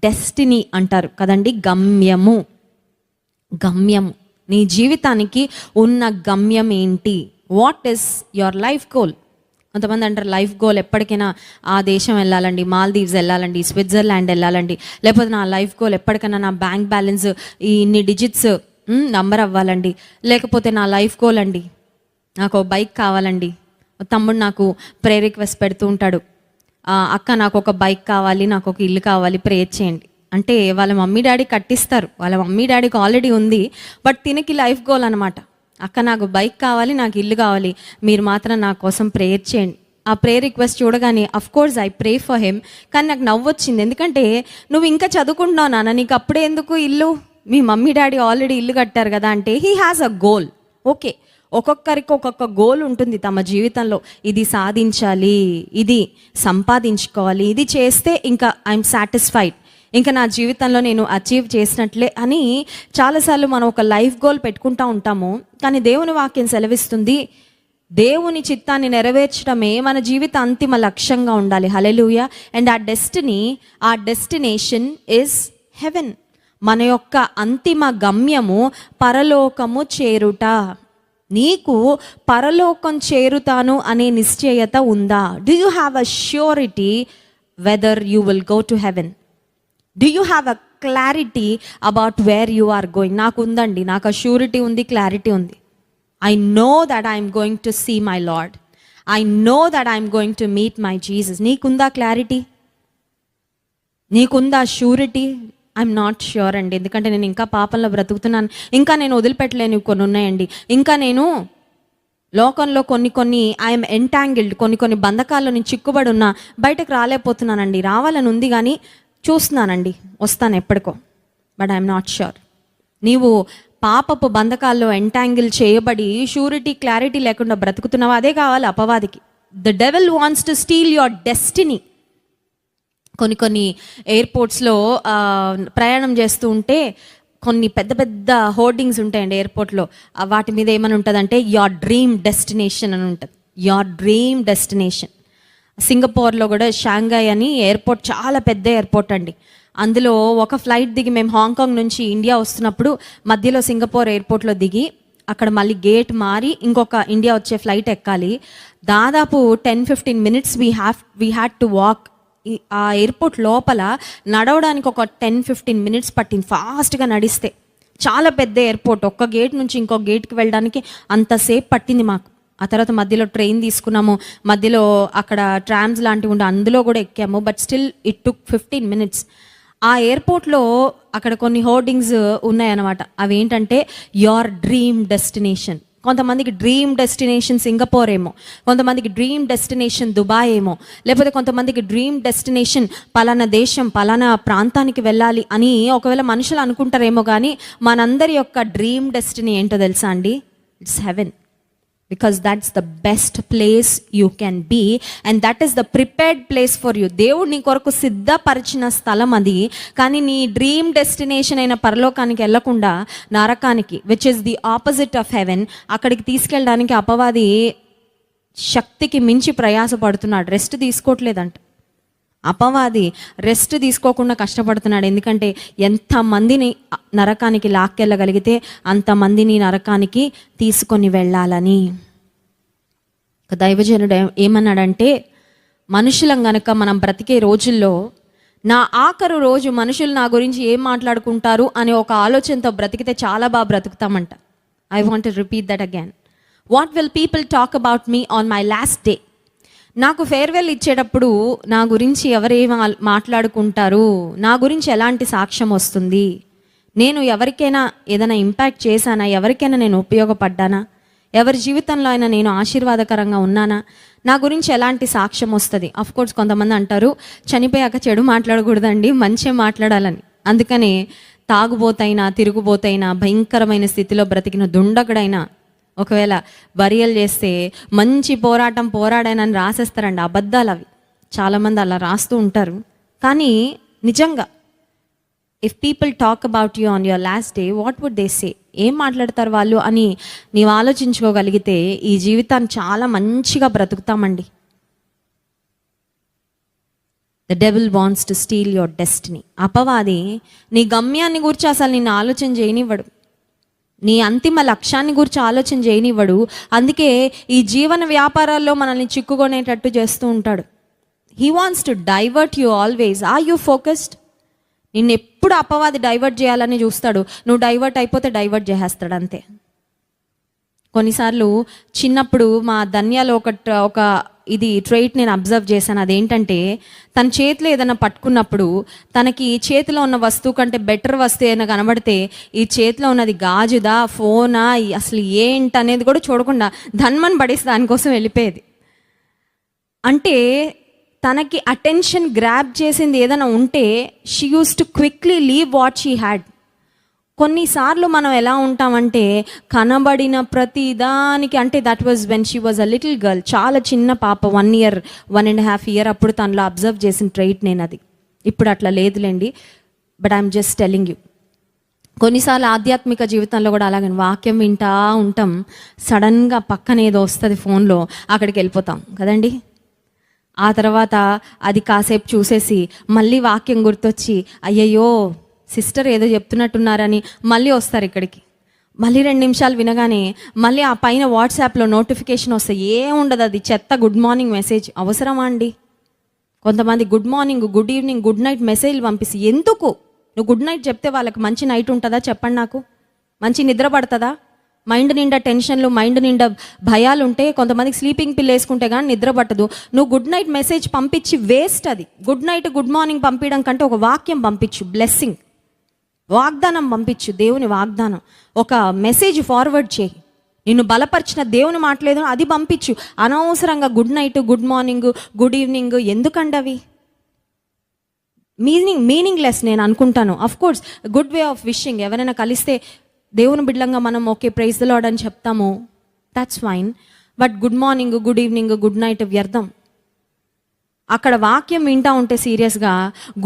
డెస్టినీ అంటారు కదండి, గమ్యము. గమ్యము, నీ జీవితానికి ఉన్న గమ్యం ఏంటి? What is your life goal? కొంతమంది అంటారు లైఫ్ గోల్ ఎప్పటికైనా ఆ దేశం వెళ్ళాలండి, మాల్దీవ్స్ వెళ్ళాలండి, స్విట్జర్లాండ్ వెళ్ళాలండి, లేకపోతే నా లైఫ్ గోల్ ఎప్పటికైనా నా బ్యాంక్ బ్యాలెన్స్ ఇన్ని డిజిట్స్ నంబర్ అవ్వాలండి, లేకపోతే నా లైఫ్ గోల్ అండి నాకు బైక్ కావాలండి. తమ్ముడు నాకు ప్రేయర్ రిక్వెస్ట్ పెడుతూ ఉంటాడు, అక్క నాకు ఒక బైక్ కావాలి, నాకు ఒక ఇల్లు కావాలి, ప్రేయర్ చేయండి అంటే వాళ్ళ మమ్మీ డాడీ కట్టిస్తారు, వాళ్ళ మమ్మీ డాడీకి ఆల్రెడీ ఉంది, బట్ తినకి లైఫ్ గోల్ అనమాట. అక్క నాకు బైక్ కావాలి, నాకు ఇల్లు కావాలి, మీరు మాత్రం నా కోసం ప్రేయర్ చేయండి. ఆ ప్రేయర్ రిక్వెస్ట్ చూడగానే of course I pray for him, కానీ నాకు నవ్వు వచ్చింది. ఎందుకంటే నువ్వు ఇంకా చదువుకుంటున్నావు నాన్న, నీకు అప్పుడే ఎందుకు ఇల్లు? మీ మమ్మీ డాడీ ఆల్రెడీ ఇల్లు కట్టారు కదా అంటే he has a goal. Okay, ఒక్కొక్కరికి ఒక్కొక్క గోల్ ఉంటుంది తమ జీవితంలో, ఇది సాధించాలి, ఇది సంపాదించుకోవాలి, ఇది చేస్తే ఇంకా ఐఎమ్ సాటిస్ఫైడ్, ఇంకా నా జీవితంలో నేను అచీవ్ చేసినట్లే అని చాలాసార్లు మనం ఒక లైఫ్ గోల్ పెట్టుకుంటూ ఉంటాము. కానీ దేవుని వాక్యం సెలవిస్తుంది దేవుని చిత్తాన్ని నెరవేర్చడమే మన జీవిత అంతిమ లక్ష్యంగా ఉండాలి. హల్లెలూయా. అండ్ ఆ డెస్టినేషన్ ఇస్ హెవెన్. మన యొక్క అంతిమ గమ్యము పరలోకము చేరుట. నీకు పరలోకం చేరుతాను అనే నిశ్చయత ఉందా? Do you have a surety whether you will go to heaven? Do you have a clarity about where you are going? నాకు ఉందండి, నాకు ఆ ష్యూరిటీ ఉంది, క్లారిటీ ఉంది. I know that I'm going to see my Lord. I know that I'm going to meet my Jesus. నీకుందా clarity? నీకుందా surety? I'm not sure అండి, ఎందుకంటే నేను ఇంకా పాపంలో బ్రతుకుతున్నాను, ఇంకా నేను వదిలిపెట్టలేని కొన్ని ఉన్నాయండి, ఇంకా నేను లోకంలో కొన్ని ఐఎమ్ ఎంటాంగిల్డ్, కొన్ని బంధకాల్లో నేను చిక్కుబడి ఉన్నా, బయటకు రాలేకపోతున్నానండి. రావాలని ఉంది కానీ చూస్తున్నానండి, వస్తాను ఎప్పటికో, బట్ ఐఎమ్ నాట్ ష్యూర్. నీవు పాపపు బంధకాల్లో ఎంటాంగిల్ చేయబడి షూరిటీ క్లారిటీ లేకుండా బ్రతుకుతున్నావా? అదే కావాలి అపవాదికి. The devil wants to steal your destiny. కొన్ని ఎయిర్పోర్ట్స్లో ప్రయాణం చేస్తూ ఉంటే కొన్ని పెద్ద పెద్ద హోర్డింగ్స్ ఉంటాయండి ఎయిర్పోర్ట్లో. వాటి మీద ఏమని ఉంటుందంటే యువర్ డ్రీమ్ డెస్టినేషన్ అని ఉంటుంది. Your dream destination. సింగపూర్లో కూడా షాంఘై అని ఎయిర్పోర్ట్ చాలా పెద్ద ఎయిర్పోర్ట్ అండి. అందులో ఒక ఫ్లైట్ దిగి మేము హాంకాంగ్ నుంచి ఇండియా వస్తున్నప్పుడు మధ్యలో సింగపూర్ ఎయిర్పోర్ట్లో దిగి అక్కడ మళ్ళీ గేట్ మారి ఇంకొక ఇండియా వచ్చే ఫ్లైట్ ఎక్కాలి. దాదాపు 10-15 minutes we had to walk. ఆ ఎయిర్పోర్ట్ లోపల నడవడానికి ఒక 10-15 minutes పట్టింది ఫాస్ట్గా నడిస్తే. చాలా పెద్ద ఎయిర్పోర్ట్, ఒక్క గేట్ నుంచి ఇంకో గేట్కి వెళ్ళడానికి అంతసేపు పట్టింది మాకు. ఆ తర్వాత మధ్యలో ట్రైన్ తీసుకున్నాము, మధ్యలో అక్కడ ట్రామ్స్ లాంటివి ఉండే అందులో కూడా ఎక్కాము, but still it took 15 minutes. ఆ ఎయిర్పోర్ట్లో అక్కడ కొన్ని హోర్డింగ్స్ ఉన్నాయన్నమాట. అవి ఏంటంటే యువర్ డ్రీమ్ డెస్టినేషన్. కొంతమందికి డ్రీమ్ డెస్టినేషన్ సింగపూర్ ఏమో, కొంతమందికి డ్రీమ్ డెస్టినేషన్ దుబాయ్ ఏమో, లేకపోతే కొంతమందికి డ్రీమ్ డెస్టినేషన్ పలానా దేశం పలానా ప్రాంతానికి వెళ్ళాలి అని ఒకవేళ మనుషులు అనుకుంటారేమో. కానీ మనందరి యొక్క డ్రీమ్ డెస్టినీ ఏంటో తెలుసా అండి? It's heaven. Because that's the best place you can be and that is the prepared place for you. దేవుడు నీ కొరకు సిద్ధపరిచిన స్థలం అది. కానీ నీ డ్రీమ్ డెస్టినేషన్ అయిన పరలోకానికి వెళ్ళకుండా నరకానికి, which is the opposite of haven, అక్కడికి తీసుకెళ్ళడానికి అపవాది శక్తికి మించి ప్రయాసపడుతున్నాడు. రెస్ట్ తీసుకోవట్లేదంట అపవాది, రెస్ట్ తీసుకోకుండా కష్టపడుతున్నాడు. ఎందుకంటే ఎంతమందిని నరకానికి లాక్కెళ్ళగలిగితే అంతమందిని నరకానికి తీసుకొని వెళ్ళాలని. దైవజనుడు ఏమన్నాడంటే, మనుషులం గనక మనం బ్రతికే రోజుల్లో నా ఆఖరు రోజు మనుషులు నా గురించి ఏం మాట్లాడుకుంటారు అనే ఒక ఆలోచనతో బ్రతికితే చాలా బాగా బ్రతుకుతామంట. I want to repeat that again. What will people talk about me on my last day? నాకు ఫేర్వెల్ ఇచ్చేటప్పుడు నా గురించి ఎవరేం మాట్లాడుకుంటారు, నా గురించి ఎలాంటి సాక్ష్యం వస్తుంది, నేను ఎవరికైనా ఏదైనా ఇంపాక్ట్ చేశానా, ఎవరికైనా నేను ఉపయోగపడ్డానా, ఎవరి జీవితంలో అయినా నేను ఆశీర్వాదకరంగా ఉన్నానా, నా గురించి ఎలాంటి సాక్ష్యం వస్తుంది? అఫ్కోర్స్ కొంతమంది అంటారు చనిపోయాక చెడు మాట్లాడకూడదండి, మంచిగా మాట్లాడాలని. అందుకనే తాగుబోతైనా తిరుగుబోతైనా భయంకరమైన స్థితిలో బ్రతికిన దుండగుడైనా ఒకవేళ బరియలు చేస్తే మంచి పోరాడానని రాసేస్తారండి. అబద్ధాలు అవి. చాలామంది అలా రాస్తూ ఉంటారు. కానీ నిజంగా if people talk about you on your last day, what would they say? ఏం మాట్లాడతారు వాళ్ళు అని నీవు ఆలోచించుకోగలిగితే ఈ జీవితాన్ని చాలా మంచిగా బ్రతుకుతామండి. The devil wants to steal your destiny. అపవాది నీ గమ్యాన్ని గురించి అసలు నిన్ను ఆలోచన చేయనివ్వడు, నీ అంతిమ లక్ష్యాన్ని గురించి ఆలోచన చేయనివ్వడు. అందుకే ఈ జీవన వ్యాపారాల్లో మనల్ని చిక్కుకొనేటట్టు చేస్తూ ఉంటాడు. He wants to divert you always. Are you focused? నిన్ను ఎప్పుడు అపవాది డైవర్ట్ చేయాలని చూస్తాడు. నువ్వు డైవర్ట్ అయిపోతే డైవర్ట్ చేసేస్తాడు అంతే. కొన్నిసార్లు చిన్నప్పుడు మా ధన్యాలో ఒక ఇది ట్రైట్ నేను అబ్జర్వ్ చేశాను. అదేంటంటే తన చేతిలో ఏదైనా పట్టుకున్నప్పుడు తనకి చేతిలో ఉన్న వస్తువు కంటే బెటర్ వస్తువు ఏదైనా కనబడితే ఈ చేతిలో ఉన్నది గాజుదా, ఫోనా, అసలు ఏంటనేది కూడా చూడకుండా ధన్మని పడేసి దానికోసం వెళ్ళిపోయేది. అంటే తనకి అటెన్షన్ గ్రాప్ చేసింది ఏదైనా ఉంటే she use to quickly leave what she had. కొన్నిసార్లు మనం ఎలా ఉంటామంటే కనబడిన ప్రతి దానికి, అంటే that was when she was a little girl, చాలా చిన్న పాప, 1 year 1.5 year అప్పుడు తనలో అబ్జర్వ్ చేసిన ట్రైట్ నేను అది. ఇప్పుడు అట్లా లేదులేండి, but I'm just telling you. కొన్నిసార్లు ఆధ్యాత్మిక జీవితంలో కూడా అలాగే వాక్యం వింటా ఉంటాం, సడన్గా పక్కన ఏదో వస్తుంది ఫోన్లో, అక్కడికి వెళ్ళిపోతాం కదండి. ఆ తర్వాత అది కాసేపు చూసేసి మళ్ళీ వాక్యం గుర్తొచ్చి అయ్యయ్యో సిస్టర్ ఏదో చెప్తున్నట్టున్నారని మళ్ళీ వస్తారు ఇక్కడికి. మళ్ళీ 2 నిమిషాలు వినగానే మళ్ళీ ఆ పైన వాట్సాప్లో నోటిఫికేషన్ వస్తే ఏముండదు, అది చెత్త గుడ్ మార్నింగ్ మెసేజ్. అవసరమా అండి? కొంతమంది good morning, good evening, good night మెసేజ్లు పంపిస్తే ఎందుకు? నువ్వు గుడ్ నైట్ చెప్తే వాళ్ళకి మంచి నైట్ ఉంటుందా చెప్పండి నాకు? మంచి నిద్ర పడుతుందా? మైండ్ నిండా టెన్షన్లు, మైండ్ నిండా భయాలు ఉంటే కొంతమందికి స్లీపింగ్ పిల్ వేసుకుంటే కానీ నిద్ర పట్టదు. నువ్వు గుడ్ నైట్ మెసేజ్ పంపించి వేస్ట్ అది. గుడ్ నైట్ గుడ్ మార్నింగ్ పంపించడం కంటే ఒక వాక్యం పంపించు, బ్లెస్సింగ్, వాగ్దానం పంపించు, దేవుని వాగ్దానం, ఒక మెసేజ్ ఫార్వర్డ్ చేయి. నిన్ను బలపరిచిన దేవుని మాటలేదు అది పంపించు. అనవసరంగా good night, good morning, good evening ఎందుకండి అవి? మీనింగ్లెస్ నేను అనుకుంటాను. Of course good way of wishing, ఎవరైనా కలిస్తే దేవుని బిడ్డలంగా మనం ఓకే ప్రైజ్ ది లార్డ్ అని చెప్తాము, that's fine. But good morning, good evening, good night వ్యర్థం. అక్కడ వాక్యం వింటా ఉంటే సీరియస్గా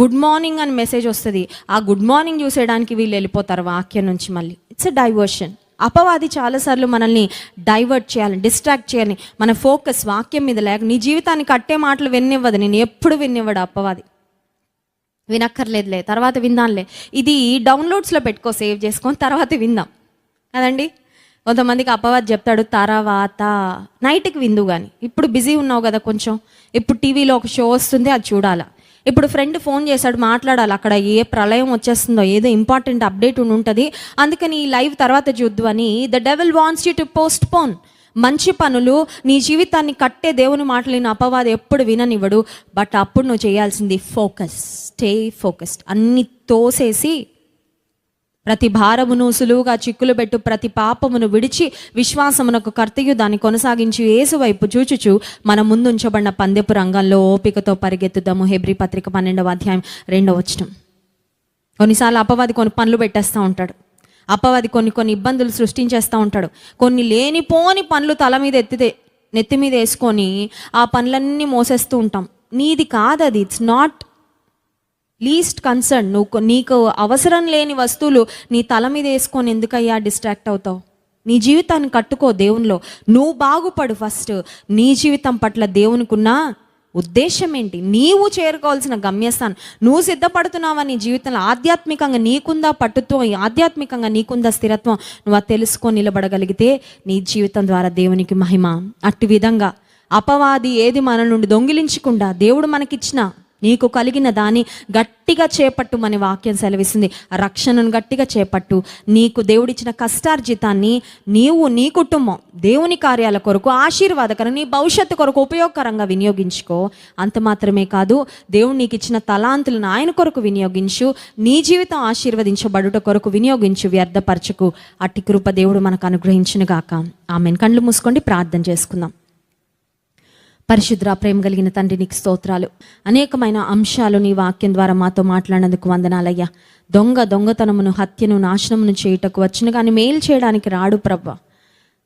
గుడ్ మార్నింగ్ అని మెసేజ్ వస్తుంది, ఆ గుడ్ మార్నింగ్ చూసేయడానికి వీళ్ళు వెళ్ళిపోతారు వాక్యం నుంచి. మళ్ళీ ఇట్స్ ఎ డైవర్షన్. అపవాది చాలాసార్లు మనల్ని డైవర్ట్ చేయాలి, డిస్ట్రాక్ట్ చేయాలి, మన ఫోకస్ వాక్యం మీద లేక నీ జీవితాన్ని కట్టే మాటలు వినివ్వదు. నేను ఎప్పుడు వినివ్వడు అపవాది. వినక్కర్లేదులే, తర్వాత విందాంలే, ఇది డౌన్లోడ్స్లో పెట్టుకో, సేవ్ చేసుకొని తర్వాత విందాం కదండి. కొంతమందికి అపవాది చెప్తాడు తర్వాత నైట్కి విందు, కానీ ఇప్పుడు బిజీ ఉన్నావు కదా కొంచెం, ఇప్పుడు టీవీలో ఒక షో వస్తుంది అది చూడాలా, ఇప్పుడు ఫ్రెండ్ ఫోన్ చేశాడు మాట్లాడాలి, అక్కడ ఏ ప్రళయం వచ్చేస్తుందో ఏదో ఇంపార్టెంట్ అప్డేట్ ఉంటుంది, అందుకని ఈ లైవ్ తర్వాత చూద్దు అని the devil wants you to post phone. మంచి పనులు, నీ జీవితాన్ని కట్టే దేవుని మాటలు నేను అపవాది ఎప్పుడు విననివ్వడు. బట్ అప్పుడు నువ్వు చేయాల్సింది ఫోకస్, స్టే ఫోకస్డ్. అన్ని తోసేసి ప్రతి భారమును సులువుగా చిక్కులు పెట్టు, ప్రతి పాపమును విడిచి విశ్వాసమునకు కర్తయు దాన్ని కొనసాగించి యేసు వైపు చూచుచు మన ముందు ఉంచబడిన పందెపు రంగంలో ఓపికతో పరిగెత్తుదాము. హెబ్రీ పత్రిక 12వ అధ్యాయం 2వ వచనం. కొన్నిసార్లు అపవాది కొన్ని పనులు పెట్టేస్తూ ఉంటాడు, అపవాది కొన్ని ఇబ్బందులు సృష్టించేస్తూ ఉంటాడు. కొన్ని లేనిపోని పనులు తల మీద నెత్తి మీద వేసుకొని ఆ పనులన్నీ మోసేస్తూ ఉంటాం. నీది కాదు అది, ఇట్స్ నాట్ లీస్ట్ కన్సర్న్. నీకు అవసరం లేని వస్తువులు నీ తల మీద వేసుకొని ఎందుకయ్యా డిస్ట్రాక్ట్ అవుతావు? నీ జీవితాన్ని కట్టుకో దేవునిలో, నువ్వు బాగుపడు ఫస్ట్. నీ జీవితం పట్ల దేవునికున్న ఉద్దేశం ఏంటి, నీవు చేరుకోవాల్సిన గమ్యస్థానం, నువ్వు సిద్ధపడుతున్నావా నీ జీవితంలో? ఆధ్యాత్మికంగా నీకుందా పట్టుత్వం, ఆధ్యాత్మికంగా నీకుందా స్థిరత్వం? నువ్వు అది తెలుసుకొని నిలబడగలిగితే నీ జీవితం ద్వారా దేవునికి మహిమ. అట్టి విధంగా అపవాది ఏది మన నుండి దొంగిలించకుండా దేవుడు మనకిచ్చిన నీకు కలిగిన దాన్ని గట్టిగా చేపట్టుమని వాక్యం సెలవిస్తుంది. రక్షణను గట్టిగా చేపట్టు. నీకు దేవుడిచ్చిన కష్టార్జితాన్ని నీవు నీ కుటుంబం దేవుని కార్యాల కొరకు ఆశీర్వాదకరం, నీ భవిష్యత్తు కొరకు ఉపయోగకరంగా వినియోగించుకో. అంత మాత్రమే కాదు, దేవుడు నీకు ఇచ్చిన తలాంతులను ఆయన కొరకు వినియోగించు. నీ జీవితం ఆశీర్వదించబడుట కొరకు వినియోగించు, వ్యర్థపరచకు. అట్టి కృప దేవుడు మనకు అనుగ్రహించును గాక. ఆమెన్. కళ్ళు మూసుకోండి, ప్రార్థన చేసుకుందాం. పరిశుద్ర ప్రేమ కలిగిన తండ్రి, నీకు స్తోత్రాలు. అనేకమైన అంశాలు నీ వాక్యం ద్వారా మాతో మాట్లాడినందుకు వందనాలయ్యా. దొంగతనమును, హత్యను, నాశనమును చేయుటకు వచ్చిన కానీ మేలు చేయడానికి రాడు ప్రభువా.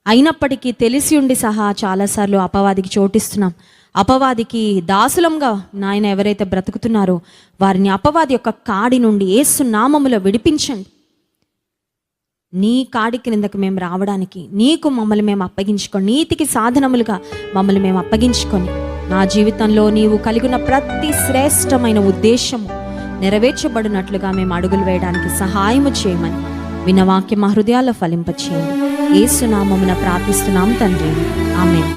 అయినప్పటికీ తెలిసి ఉండి సహా చాలాసార్లు అపవాదికి చోటిస్తున్నాం. అపవాదికి దాసులంగా నాయన ఎవరైతే బ్రతుకుతున్నారో వారిని అపవాది యొక్క కాడి నుండి యేసు నామములో విడిపించండి. నీ కాడి క్రిందకు మేము రావడానికి నీకు మమ్మల్ని మేము అప్పగించుకొని, నీతికి సాధనములుగా మమ్మల్ని మేము అప్పగించుకొని, నా జీవితంలో నీవు కలిగిన ప్రతి శ్రేష్టమైన ఉద్దేశము నెరవేర్చబడినట్లుగా మేము అడుగులు వేయడానికి సహాయము చేయమని విన్న వాక్యం మా హృదయాల్లో ఫలింపచేయండి. యేసు నామమున ప్రార్థిస్తున్నాం తండ్రి, ఆమేన్.